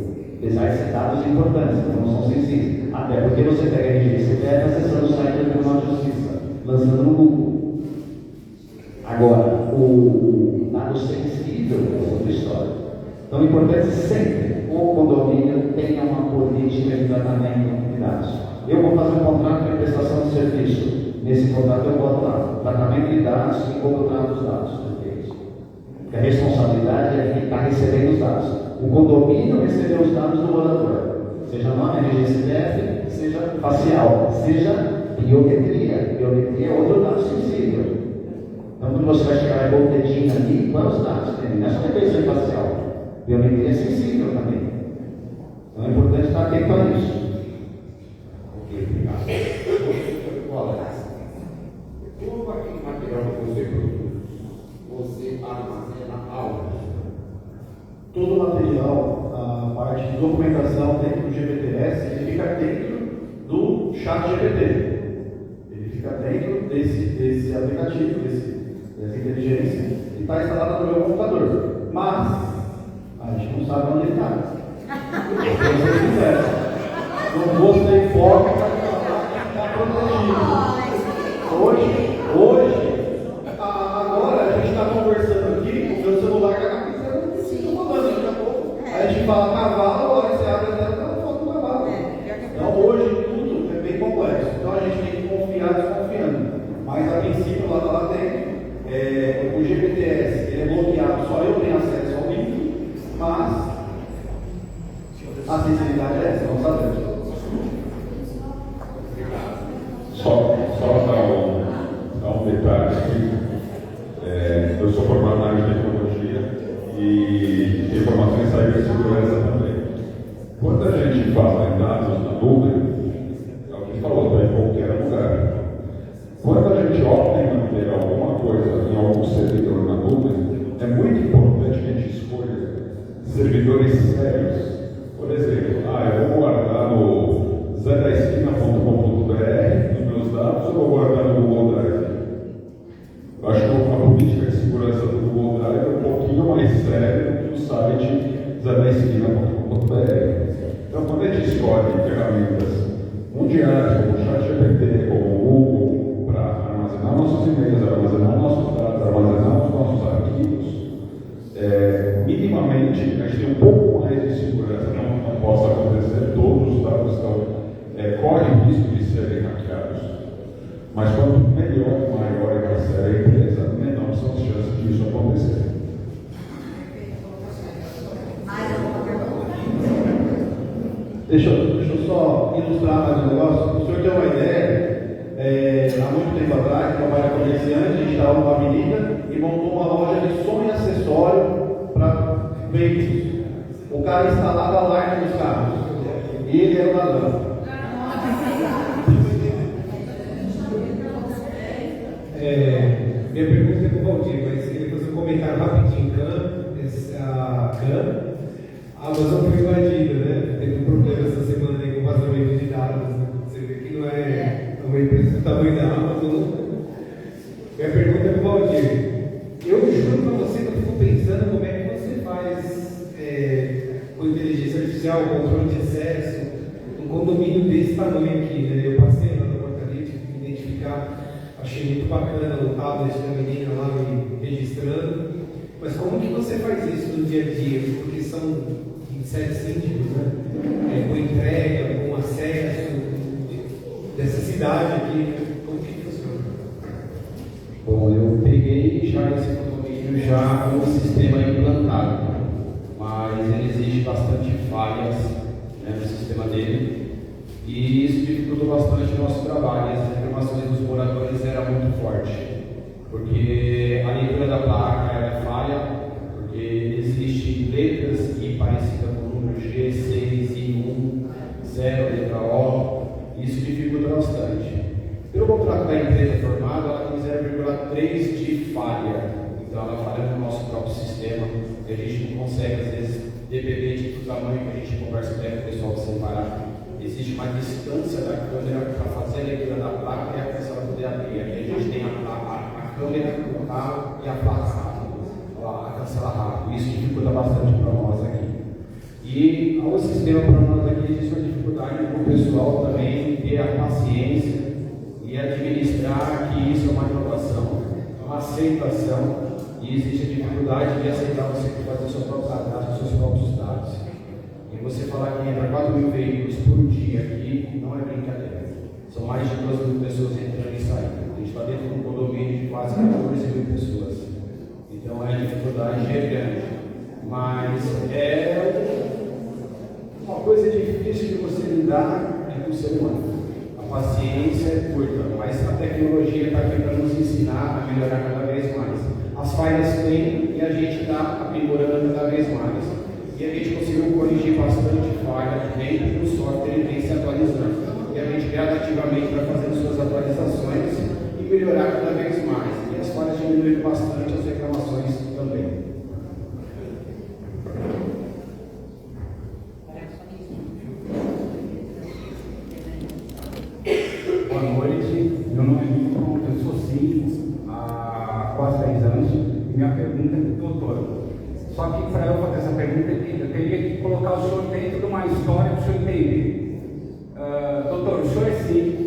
apesar de ser dados importantes, não são sensíveis. Até porque você pega RG e CPF acessando o site do Tribunal de Justiça, lançando no Google. Agora, o dado sensível é outra história. Então, o importante sempre o condomínio tenha uma política de tratamento de dados. Eu vou fazer um contrato de prestação de serviço. Nesse contrato eu boto lá, tratamento de dados e como trato os dados. Porque a responsabilidade é quem está recebendo os dados. O condomínio recebeu os dados do morador, seja nome, RG, CPF, seja facial, seja biometria. Biometria é outro dado sensível. Então, quando você vai chegar com o dedinho ali, quais os dados tem? Não é só reconhecimento facial. Biometria é sensível também. Então é importante estar atento a isso. Ok, obrigado. Todo aquele material que você produz, você armazena aonde? Todo o material, a parte de documentação dentro do GPTS, ele fica dentro do chat GPT. Ele fica dentro desse aplicativo, dessa inteligência, e está instalado no meu computador. Mas a gente não sabe onde ele está. Se você quiser, não vou ser hipócrita, está protegido. Hoje, agora a gente está conversando aqui, o meu celular está na pista, falando daqui a pouco. Aí a gente fala cavalo, agora você abre a tela e está foto do cavalo. Então hoje tudo é bem complexo. Então a gente tem que confiar desconfiando. Mas a princípio lá dentro, o GPTS ele é bloqueado, só eu tenho acesso ao link, mas a sensibilidade é essa, não sabemos. Só dar um detalhe aqui. Eu sou formado na área de tecnologia e de informações e cibersegurança também. Quando a gente fala em dados na nuvem, é o que falou, está em qualquer lugar. Quando a gente opta em manter alguma coisa em algum servidor na nuvem, é muito importante que a gente escolha servidores sérios. Por exemplo, eu vou guardar no zedaesquina.com.br os meus dados, eu vou guardar no Google Drive. Eu acho que a política de segurança do Google Drive é um pouquinho mais séria do que o site zedaesquina.com.br. Então, quando a gente escolhe ferramentas mundiais, como o ChatGPT, como o Google, para armazenar nossos e-mails, armazenar nossos dados, armazenar os nossos arquivos, minimamente a gente tem um pouco mais de segurança, não possa acontecer, todos os dados correm risco de serem hackeados. Mas quanto melhor, maior é a série a empresa, menor são as chances disso acontecer. Deixa eu só ilustrar mais um negócio. Para o senhor ter uma ideia, há muito tempo atrás, meu pai era comerciante, a gente estava numa avenida e montou uma loja de som e acessório para veículos. O cara instalava alarme nos carros e ele era o ladrão. Minha pergunta é para o Valdir, mas queria fazer um comentário rapidinho. A Amazon foi invadida, né? Teve um problema essa semana aí com vazamento de dados. Né? Você vê que não é uma empresa do tamanho da Amazon. Minha pergunta é para o Valdir. Eu juro para você que eu fico pensando como é que você faz com inteligência artificial, controle de acesso, um condomínio desse tamanho aqui, né? Eu passei lá na portaria, tive que identificar. Achei muito bacana o tablet da menina lá me registrando. Mas como que você faz isso no dia a dia? Porque são 27 síndicos, né? Com entrega, com acesso dessa cidade aqui. Como que funciona? Bom, eu peguei já esse condomínio já com o sistema implantado, mas ele exige bastante falhas, né, no sistema dele. E isso dificultou bastante o nosso trabalho. As reclamações dos moradores eram muito fortes, porque a leitura da placa era falha, porque existem letras que parecem com o número G6 e 1, 0, letra O. Isso dificulta bastante. Pelo contrato da empresa formada, ela tem 0,3 de falha. Então ela falha no nosso próprio sistema, e a gente não consegue, às vezes, dependente do tamanho que a gente conversa até com o pessoal separar. Existe uma distância da câmera para fazer a leitura da placa e a pessoa poder abrir. Aqui a gente tem a câmera do carro e a placa rápida, a cancela rápido. Isso dificulta bastante para nós aqui. E E ao sistema para nós aqui existe uma dificuldade para o pessoal também ter a paciência e administrar que isso é uma inovação, é uma aceitação, e existe a dificuldade de aceitar você fazer seus próprios cadastros, seus próprios dados. E você falar que entra 4 mil veículos por dia aqui não é brincadeira. São mais de 2 mil pessoas entrando e saindo. A gente está dentro de um condomínio de quase 14 mil pessoas. Então a dificuldade é grande. Mas é uma coisa difícil de você lidar com o ser humano. A paciência é curta, mas a tecnologia está aqui para nos ensinar a melhorar cada vez mais. As falhas tem e a gente está aprimorando cada vez mais. E a gente conseguiu corrigir bastante falha dentro do software e vem se atualizando. E a gente gradativamente vai fazendo suas atualizações e melhorar cada vez mais. E as falhas diminuíram bastante, as reclamações também. Boa noite, meu nome é Milton, eu sou síndico há quase 10 anos e minha pergunta é para o doutor. Só que para eu fazer essa pergunta, eu teria que colocar o senhor dentro de uma história para o senhor entender. Doutor, o senhor é síndico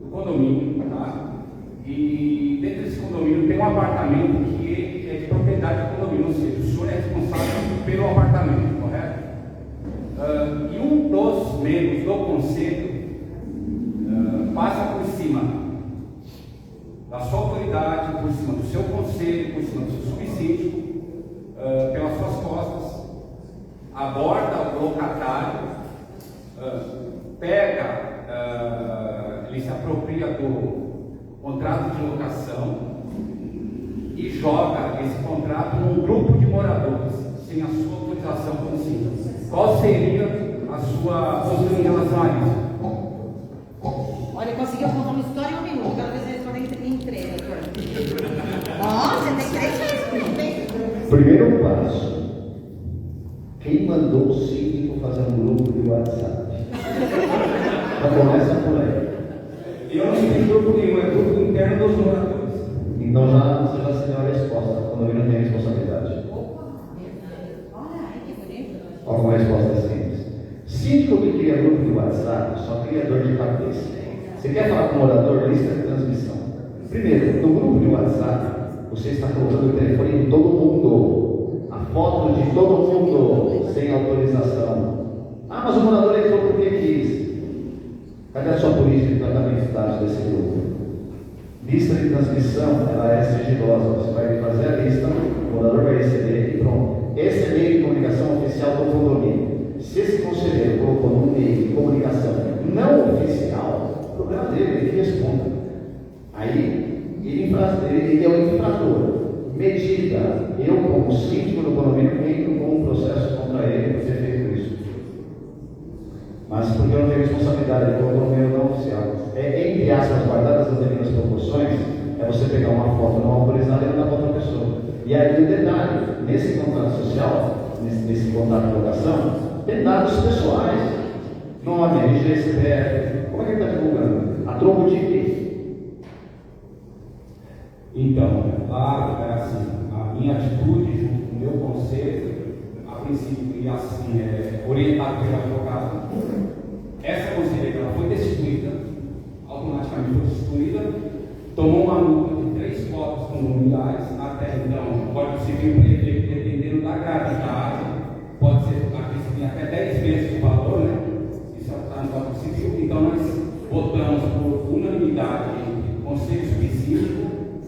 do condomínio, tá? E dentro desse condomínio tem um apartamento que é de propriedade do condomínio, ou seja, o senhor é responsável pelo apartamento, correto? E um dos membros do conselho passa por cima da sua autoridade, por cima do seu conselho, por cima do seu subsídio, pelas suas costas, aborda o locatário, ele se apropria do contrato de locação e joga esse contrato num grupo de moradores, sem a sua autorização como síndico. Qual seria a sua postura em relação a isso? Olha, conseguiu contar uma história em 1 minuto. Quero ver se a história em 3, doutor. Nossa, tem 3 minutos. Primeiro passo. Quem mandou o síndico fazer um grupo de WhatsApp? Já começa por aí. Eu não tenho grupo nenhum, é grupo interno dos moradores. Então você já se deu a resposta. Quando ele não tem responsabilidade. Olha como a resposta é simples. Síndico que cria grupo de WhatsApp só cria dor de cabeça. Você quer falar com o morador? Lista de transmissão. Primeiro, no grupo de WhatsApp, você está colocando o telefone de todo mundo, a foto de todo mundo, sem autorização. Ah, mas o morador entrou porque quis. Cadê a sua política de tratamento de dados desse grupo? Lista de transmissão, ela é sigilosa. Você vai fazer a lista, o morador vai receber e pronto. Esse é meio de comunicação oficial do condomínio. Se esse conselheiro colocou num meio de comunicação não oficial, o problema dele, ele responda. Aí, ele é o infrator. Medida, eu como síndico do condomínio entro com um processo contra ele por ter feito isso. Mas porque eu não tenho responsabilidade do condomínio não oficial. Entre aspas, guardadas as devidas proporções, é você pegar uma foto não autorizada e mandar para outra pessoa. E aí o detalhe, nesse contrato social, nesse contrato de locação, tem dados pessoais. Nome, RG, CPF. Como é que ele está divulgando? A troco de quê? Então, claro, é assim, a minha atitude junto com o meu conselho, a princípio, e assim, orientado pelo advogado, essa conselheira ela foi destituída, automaticamente foi destituída, tomou uma multa de 3 cotas condominiais, até então, pode ser dependendo da gravidade, pode ser até 10 vezes o valor, né? Isso está no Código Civil. Então nós votamos por unanimidade conselho subsídio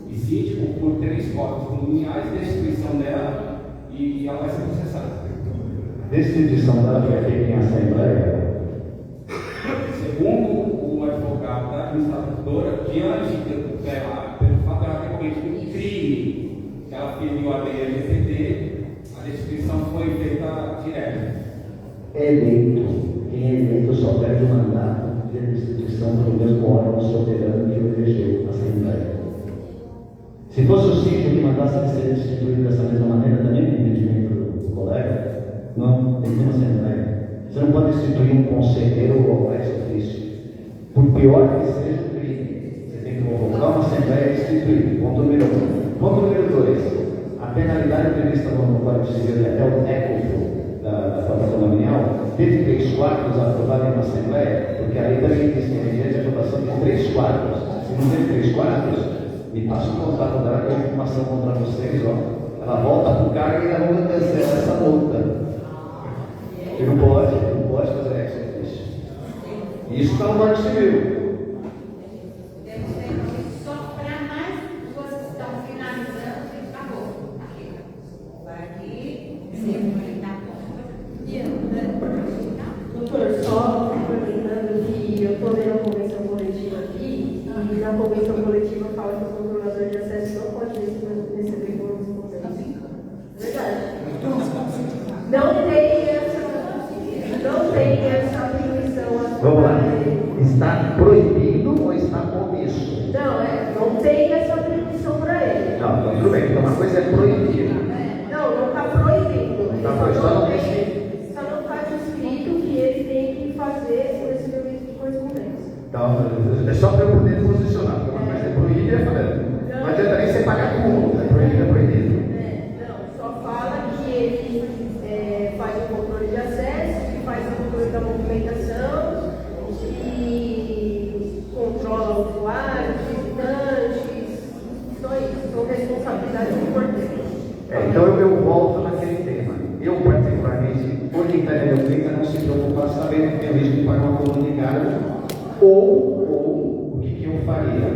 e síndico por 3 cotas condominiais, destituição dela e ela vai ser processada. Destituição dela foi feita em assembleia? Segundo o advogado da administradora, diante pelo fato de ela ter cometido um crime que ela feriu a lei LGPD, a destituição foi feita direta. Quem é eleito só perde o mandato de destituição pelo mesmo órgão soberano que o elegeu, a Assembleia. Se fosse o síndico que mandasse ser destituído dessa mesma maneira, também tem entendimento do colega? Não, tem que ter uma Assembleia. Você não pode destituir um conselheiro ou ex-ofício. Por pior que seja o crime, você tem que convocar uma Assembleia e destituir. Ponto número 1. Ponto número 2. A penalidade prevista no Código Civil e até o técnico da plataforma teve 3/4 aprovado em uma Assembleia, porque a lei também diz que mediante a aprovação de 3/4. Se não teve 3/4, me passa o contato dela com a informação contra vocês, ó. Ela volta para o cargo e ainda vão cancelar essa multa. Porque não pode fazer isso. E isso está no Marco Civil. Só para mais duas que estão finalizando e acabou. Vai aqui, sempre está Doutor, só complementando que eu estou lendo a convenção coletiva aqui, e na convenção coletiva fala que o controlador de acesso não pode receber correspondência. Verdade. Não tem essa atribuição. Vamos lá. Está proibido ou está omisso? Não tem essa atribuição para ele. Não, tudo bem. Então uma coisa é proibida. Não está proibido. Está proibido. Só não tem Só não está descrito que ele tem que fazer o recebimento de correspondência. Então, é só para eu poder posicionar, porque uma coisa é proibida, não adianta nem você pagar com multa, é proibido. Só fala que ele faz o controle de acesso, que faz o controle da movimentação, que controla o usuário, visitantes, só isso, são responsabilidades importantes. Então eu volto naquele tema. Eu, particularmente, orientaria meu cliente a não se preocupar sabendo que tem o risco de pagar uma comunicada, ou o que eu faria?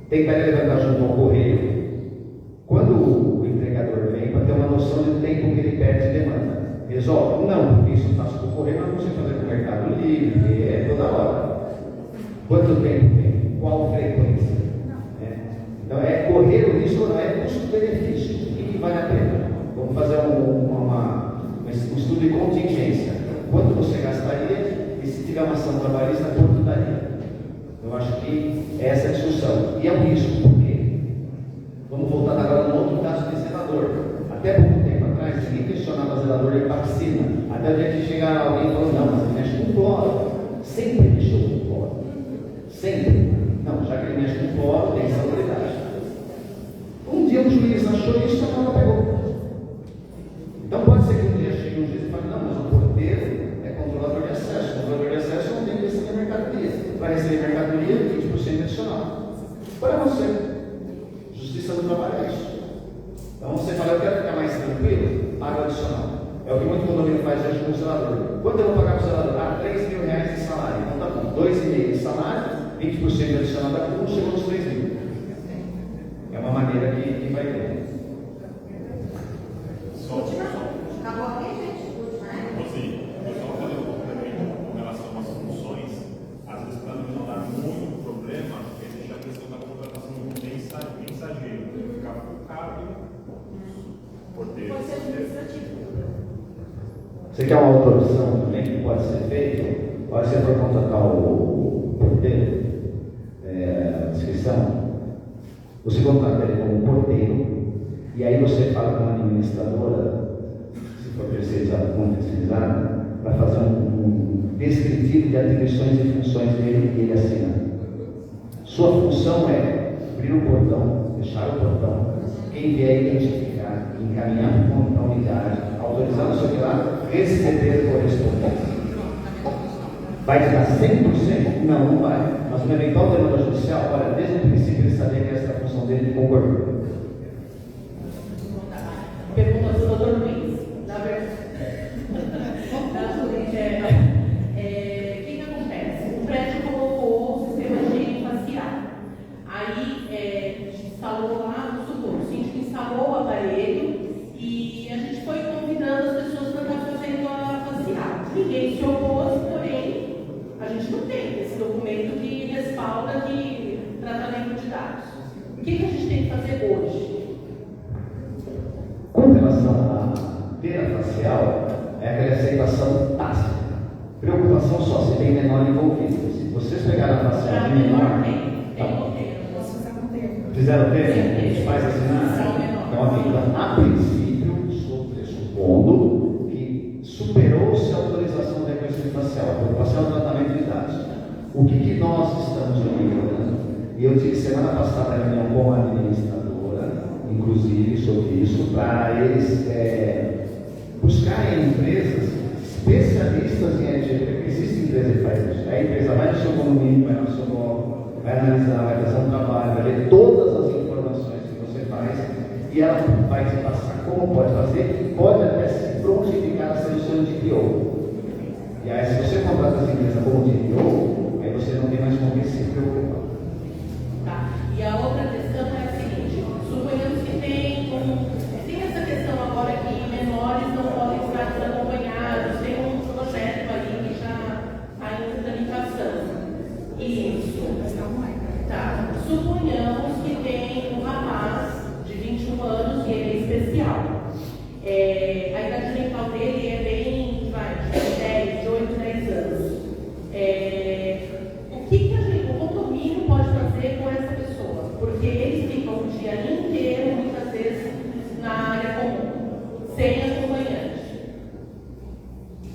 Tentaria levantar junto ao correio. Quando o entregador vem, para ter uma noção do tempo que ele perde de demanda. Resolve? Não, porque isso está sob o correio, nós vamos fazer com o Mercado Livre, é toda hora. Quanto tempo tem? Qual frequência? Então, correr o risco não é custo-benefício. O que vale a pena? Vamos fazer um estudo de contingência. Quanto você gastaria e se tiver uma ação trabalhista, quanto daria? Eu acho que essa é a discussão. E é um risco, por quê? Vamos voltar agora no outro caso de zelador. Até pouco tempo atrás, ninguém questionava zelador de piscina. Até o dia que chegar alguém e falou, não, mas ele mexe com cloro. Sempre mexeu com cloro. Sempre. Não, já que ele mexe com cloro, tem salubridade. Um dia o juiz achou isso e a norma pegou. Então pode ser que um dia chegue um juiz e fale, não, mas o porteiro é controlador de acesso. O controlador de acesso não tem que receber mercadoria. Vai receber mercadoria 20% adicional. Para você. Justiça do trabalho é isso. Então você fala, eu quero ficar mais tranquilo, paga adicional. É o que muito condomínio faz hoje com o zelador. Quanto eu vou pagar para o zelador? R$3 mil de salário. Então tá bom, 2,5 de salário, 20% adicional da conta, chegou nos 3 mil. É uma maneira que vai ter. Acabou aqui, gente? Sim, eu só vou fazer um complemento com relação às funções. Às vezes, para não dar muito problema, existe a questão da contratação do mensageiro. Ficar focado no porteiro. Pode ser administrativo. Você quer uma outra opção também que pode ser feita? Pode ser para contratar o porteiro, a descrição. Você contrata ele como porteiro, e aí você fala com a administradora, se for terceirizado, para fazer um descritivo de atribuições e funções dele e ele assina. Sua função é abrir o portão, fechar o portão, quem vier identificar, encaminhar para a unidade, autorizar o seu lado, receber correspondência. Vai te dar 100%? Não, não vai. Mas uma eventual demanda judicial, olha, desde o princípio ele sabia que essa era a função dele de concordar. Pergunta do doutor Luiz. Na verdade, o que acontece? O prédio colocou o sistema de higiene facial. Aí, instalou lá, vamos supor, o síndico instalou o aparelho e a gente foi convidando as pessoas para estar fazendo a facial. Ninguém se opôs, porém, a gente não tem esse documento que respalda que tratamento de dados. O que a gente tem que fazer hoje? Com relação à pena facial, é aquela aceitação tácita. Preocupação só se tem menor envolvido. Se vocês pegaram a facial de menor, fizeram termo, os pais assinaram. Então, a princípio, estou pressupondo que superou-se a autorização de reconhecimento facial. A preocupação é o tratamento de dados. O que nós estamos orientando? E eu tive semana passada a reunião com a administradora, inclusive sobre isso, para eles buscarem empresas especialistas em LGPD, existe empresa que faz isso. A empresa vai no seu condomínio, vai no seu bloco, vai analisar, vai fazer um trabalho, vai ler todas as informações que você faz e ela vai te passar como pode fazer e pode até se prontificar a ser o seu DPO. E aí, se você contrata essa empresa como DPO, aí você não tem mais com quem se preocupar. Tá. E a outra questão é a seguinte: suponhamos que tem essa questão agora que menores não podem estar desacompanhados, tem um projeto aí que já está em tramitação. Isso. Tá. Suponhamos que tem um rapaz de 21 anos e ele é especial. A idade mental dele é bem, de 8, 10 anos. O que o condomínio pode fazer com essa pessoa? Porque eles ficam o dia inteiro, muitas vezes, na área comum, sem acompanhante,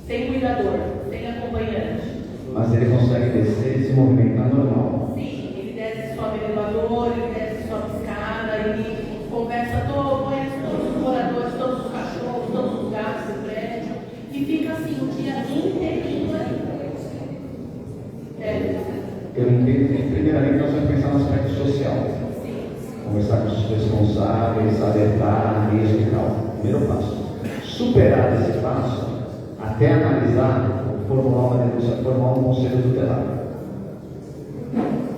sem cuidador, sem acompanhante. Mas ele consegue descer e se movimentar normal. Sim, ele desce e sobe elevador, ele desce e sobe escada, ele conversa conhece todos os moradores, todos os cachorros, todos os gatos do prédio, e fica assim o dia inteirinho ali. Eu entendo que, primeiramente, nós vamos pensar no aspecto social. Conversar com os responsáveis, alertar, risco e tal. Primeiro passo. Superado esse passo, até analisar, formular uma denúncia, formar um conselho tutelar.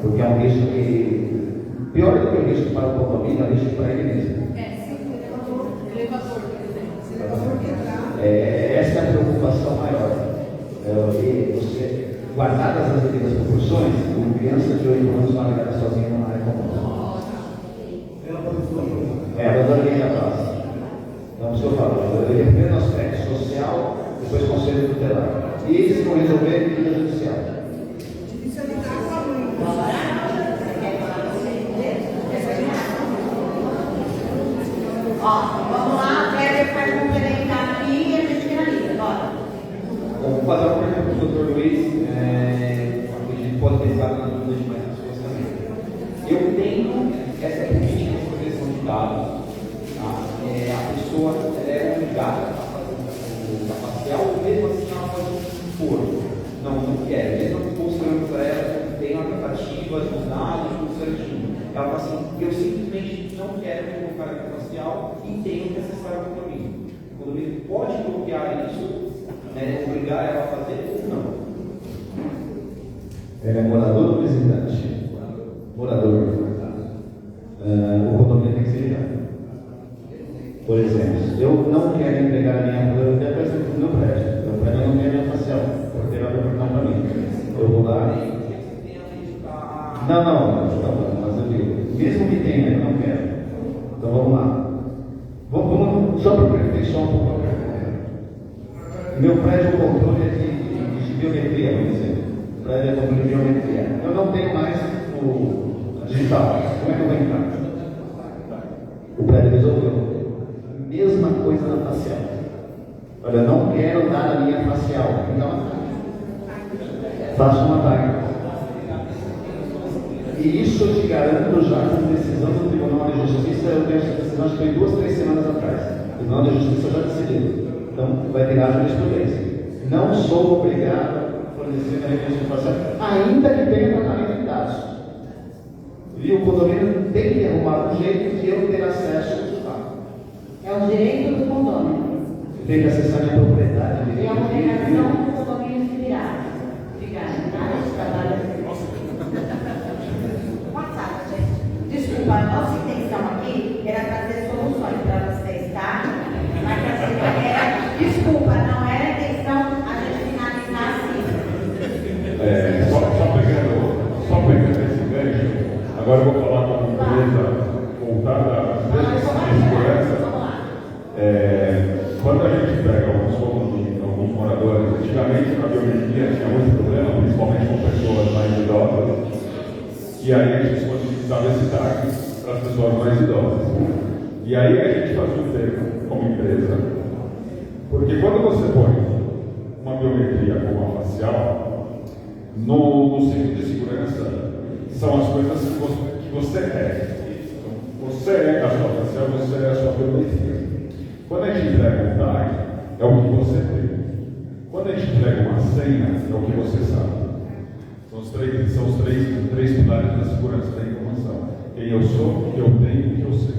Porque é um risco que, pior do que o risco para o condomínio, é o risco para ele mesmo. Elevador, por exemplo. Essa é a preocupação maior. Você, guardadas as devidas proporções, uma criança de 8 anos vai navegar sozinha numa área comum. Abandonaria a classe. Então, o senhor falou, eu primeiro no aspecto social, depois conselho tutelar. E eles vão resolver medida judicial. Vamos lá, Kleber faz um complementar aqui e a gente finaliza. Bora. Vou fazer uma pergunta para o Dr. Luiz, a gente pode pensar na dúvida de mais pessoas também. Eu tenho essa política de proteção de dados, tá? A pessoa é obrigada a fazer o facial, ou mesmo assim ela pode impor. Não quer, mesmo mostrando para ela que tem alternativas, os dados, tudo certinho. Ela fala assim, eu simplesmente não quero colocar aqui facial e tenho que acessar o condomínio. O condomínio pode bloquear isso, obrigar ela a fazer ou não? Morador ou visitante? Morador. O condomínio tem que se ligar. Por exemplo, eu não quero entregar a minha biblioteca no meu prédio. Meu prédio não tem minha facial. O porteiro abre o portão para mim. Eu vou lá. Não, mas eu digo, mesmo que tenha, eu não quero. Então vamos lá. Vamos só para aperfeiçoar um pouco a pergunta. Meu prédio, o controle é de biometria, por exemplo. O prédio é controle de biometria. Eu não tenho mais o digital. Como é que eu vou entrar? O prédio resolveu. Mesma coisa na facial. Olha, eu não quero dar a minha facial. Então, faço um ataque. E isso eu te garanto já com decisão do Tribunal de Justiça. Eu tenho essa decisão, acho que foi 2, 3 semanas atrás. O Tribunal de Justiça já decidiu. Então, vai virar jurisprudência. Não sou obrigado a fornecer a referência facial, ainda que tenha tratamento de dados. E o condomínio tem que arrumar um jeito de eu ter acesso aos dados. É o direito do condomínio. Tem que acessar a minha propriedade. E a obrigação do condomínio se virar. Nada de trabalho. Desculpa, a nossa intenção aqui era trazer soluções para vocês, tá? Mas assim, desculpa, não era a intenção a gente finalizar assim. Só pegando esse gancho, agora eu vou falar com uma empresa voltada à segurança. Quando a gente pega alguns moradores, antigamente a biometria tinha muito problema, principalmente com pessoas mais idosas, e aí a gente disponibilizava esse TAC para as pessoas mais idosas. E aí a gente fazia um termo como empresa, porque quando você põe uma biometria como a facial, no ciclo de segurança, são as coisas que você é. Então, você é a sua facial, você é a sua biometria. Quando a gente entrega um TAG, é o que você tem. Quando senha é o que você sabe. São os três pilares da segurança da informação. Quem eu sou, o que eu tenho e o que eu sei.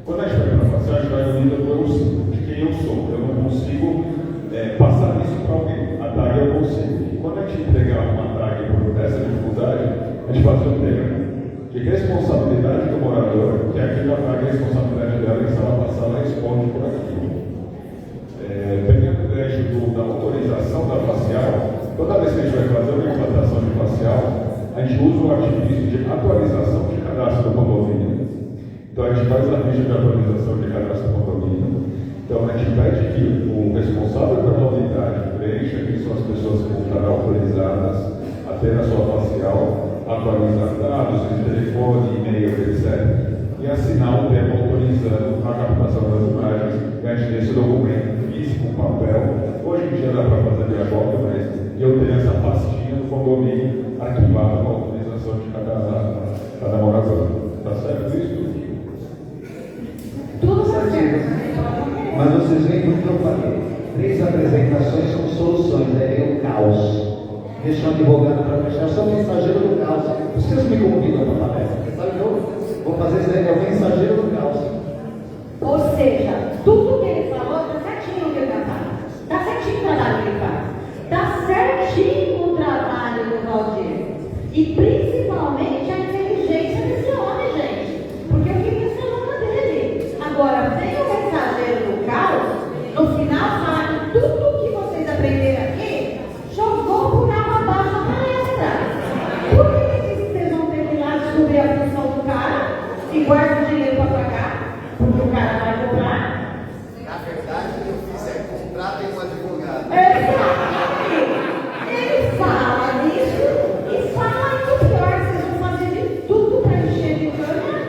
Quando a gente vai para a facial, a gente vai unida do eu sou, de quem eu sou. Eu não consigo passar isso para alguém. A tag eu consigo. E quando a gente entregar uma tag por essa dificuldade, a gente faz um tema de responsabilidade do morador, que é aquela tag, a responsabilidade dela, que se ela passar, ela responde por aquilo. Pegando o gancho da autorização da facial, toda vez que a gente vai fazer uma implantação de facial, a gente usa o artifício de atualização de cadastro do condomínio. Então a gente faz a ficha de atualização de cadastro do condomínio. Então a gente pede que o responsável pela unidade preencha quem são as pessoas que vão estar autorizadas a ter a sua facial, atualizar dados, telefone, e-mail, etc. E assinar um termo autorizando a captação das imagens. A gente tem esse documento físico, um papel. Hoje em dia dá para fazer via cópia, mas eu tenho essa pastinha do condomínio arquivada com a autorização de cada morador. Está certo isso? Tudo certo. Mas vocês veem o que eu falei. 3 apresentações são soluções, aí vem o caos. Deixa um advogado para fechar, eu sou o mensageiro do caos. Vocês me convidam para a palestra, sabe que eu vou fazer isso aí, é o mensageiro do caos. Ou seja, tudo que ele falou está certinho o que ele faz. Está certinho o trabalho que ele faz. Está certinho o trabalho do Valdir. E principalmente a inteligência desse homem, gente. Porque eu fiquei pensando na dele. Agora, vem o mensageiro do caos, no final fala que tudo que vocês aprenderam aqui, jogou por água abaixo a palestra. Por que ele disse que vocês vão ter que ir lá descobrir a função do cara e guardar o dinheiro para pagar? Porque o cara vai cobrar. Na verdade, o que eu fiz é contratar um advogado. Exatamente. Ele fala disso e fala que o pior, vocês vão fazer de tudo para encher de câmera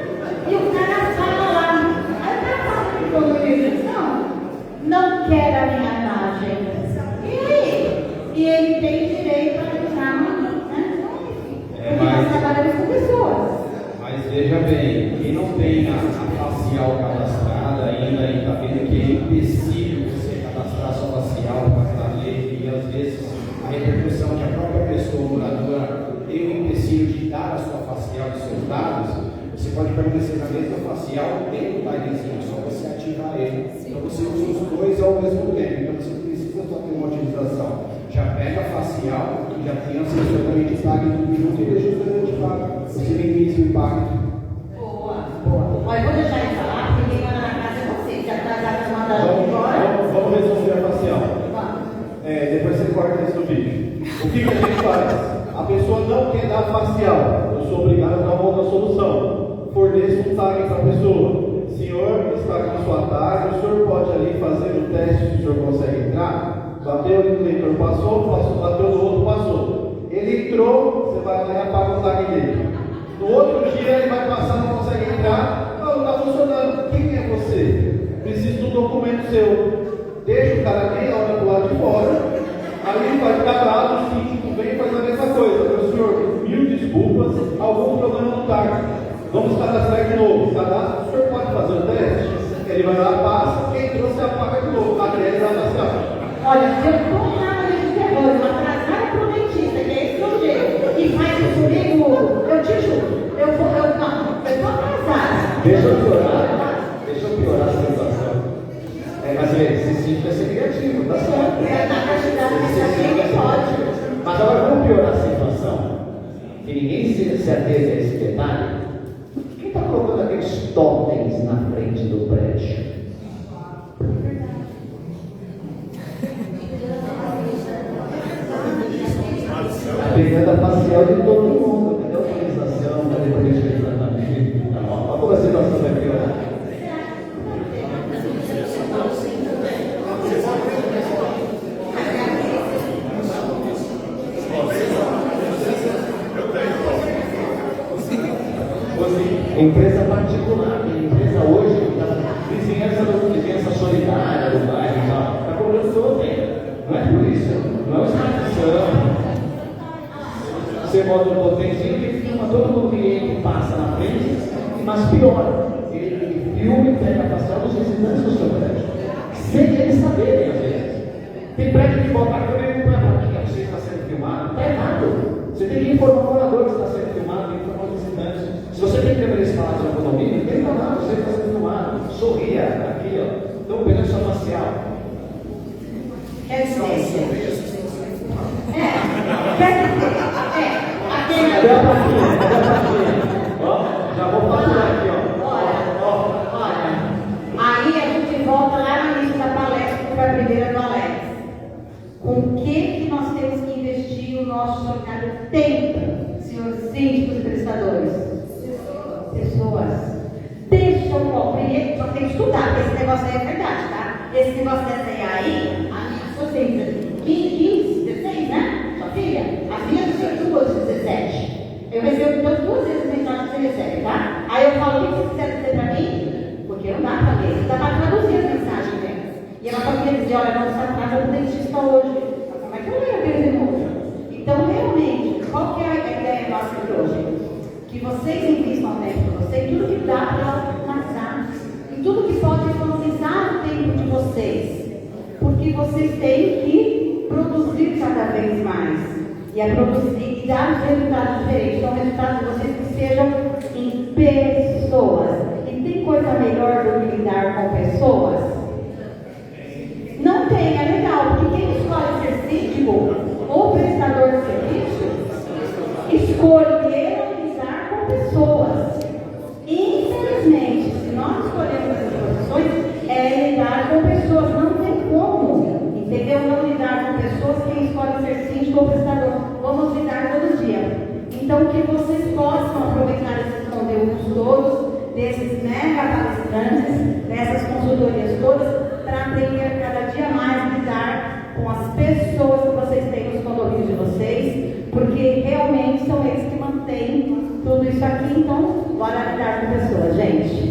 e o cara fala lá. Aí o cara fala que todo ele não quer a minha imagem. E aí? E ele tem direito a entrar no né? Porque nós trabalhamos com pessoas. Mas veja bem, quem não tem a facial cadastrada ainda e está vendo que é empecilho você cadastrar sua facial para cada lei e às vezes a repercussão que a própria pessoa moradora tem o empecilho de dar a sua facial e seus dados, você pode permanecer na mesma facial dentro do tagzinho, só você ativar ele. Então você usa os dois ao mesmo tempo, então você não precisa só ter uma utilização. Já pega a facial e já tem a sessão também de tag tudo junto e deixa os dois ativados. Você minimiza o impacto. Boa. Olha, vou deixar ele falar, porque quem manda na casa é você. Já está mandando embora. Vamos resolver a facial. Depois você corta isso no vídeo. O que a gente faz? A pessoa não quer dar facial. Eu sou obrigado a dar uma outra solução. Forneço um tag para a pessoa. Senhor, está com a sua tag. O senhor pode ali fazer o teste se o senhor consegue entrar. Bateu no leitor, passou, bateu no outro, passou. Ele entrou, você vai lá e apaga o tag dele. No outro dia ele vai passar, não consegue entrar. Não está funcionando. Quem é você? Preciso do documento seu. Deixa o cara meia hora do lado de fora. Aí ele vai ficar bravo, o síndico vem e faz a mesma coisa. Meu senhor, mil desculpas, algum problema no tag. Vamos cadastrar de novo. Cadastro, o senhor pode fazer o teste? Ele vai lá, passa. Quem entrou, você apaga de novo. A greve vai passar. Olha, se eu estou na lei de terror, uma atrasada para o dentista, que é esse meu jeito, e faz isso comigo, eu te juro, eu estou atrasada. Deixa eu piorar a situação. Mas esse sítio vai ser negativo, tá certo? Pode. Mas agora vamos piorar a situação. Que ninguém se ateve a esse detalhe. Quem está colocando aqueles totens na frente do prédio? Pegando a facial de todo mundo, cadê a autorização, cadê a política de tratamento? Olha como a situação vai piorar. Empresa particular, empresa hoje, vizinhança solidária do bairro, está cobrando todo. Não é por isso, não é extradição. Você bota um potenzinho e filma todo mundo que passa na frente, mas pior, ele filma e pega a facial dos visitantes do seu prédio, sem eles saberem às vezes. Tem prédio que bota a câmera e não vai aqui, filmado, está errado. Você tem que informar o morador que está sendo filmado, tem que informar o visitante. Se você tem câmera instalada no condomínio, tem que falar, você está sendo filmado. Sorria, aqui, ó. Estão pegando sua facial. Quer dizer, Cadê a plaquinha? Cadê a plaquinha? Ó, já vou faturar aqui, ó. olha, aí a gente volta lá no início da palestra, que foi a primeira do Alex. Com o que nós temos que investir o nosso trocado tempo, senhores síndicos e prestadores? Pessoas. Deixa eu compreender, só tem que estudar, porque esse negócio aí é verdade, tá? Esse negócio dessa aí, a minha sua filha, 15, 16, né? Sua filha? A minha tem 17. Eu recebo duas vezes a mensagem que você recebe, tá? Aí eu falo, o que você quiser dizer pra mim? Porque não dá pra ler, não dá pra traduzir a mensagem dela. E ela poderia dizer, olha, não está atrás do dentista hoje. Como é que eu leio aquele emoji? Então, realmente, qual que é a ideia nossa de hoje? Que vocês invistam tempo para você, tudo que dá para automatizar, e tudo que pode economizar o tempo de vocês, porque vocês têm que produzir cada vez mais, e a produzir e dar os resultados diferentes. Então, resultados de vocês que sejam em pessoas. E tem coisa melhor do que lidar com pessoas? Não tem, é legal, porque quem escolhe ser síndico ou prestador de serviço, escolheram lidar com pessoas. Infelizmente, se nós escolhemos essas profissões, é lidar com pessoas, não tem como, entendeu? Não lidar com pessoas, quem escolhe ser síndico ou prestador, vamos lidar todo dia. Então, que vocês possam aproveitar esses conteúdos todos, desses mega palestrantes, dessas consultorias todas, para aprender cada dia mais a lidar com as pessoas que vocês têm nos condomínios de vocês, porque realmente são eles que mantêm tudo isso aqui. Então, bora lidar com pessoas, gente.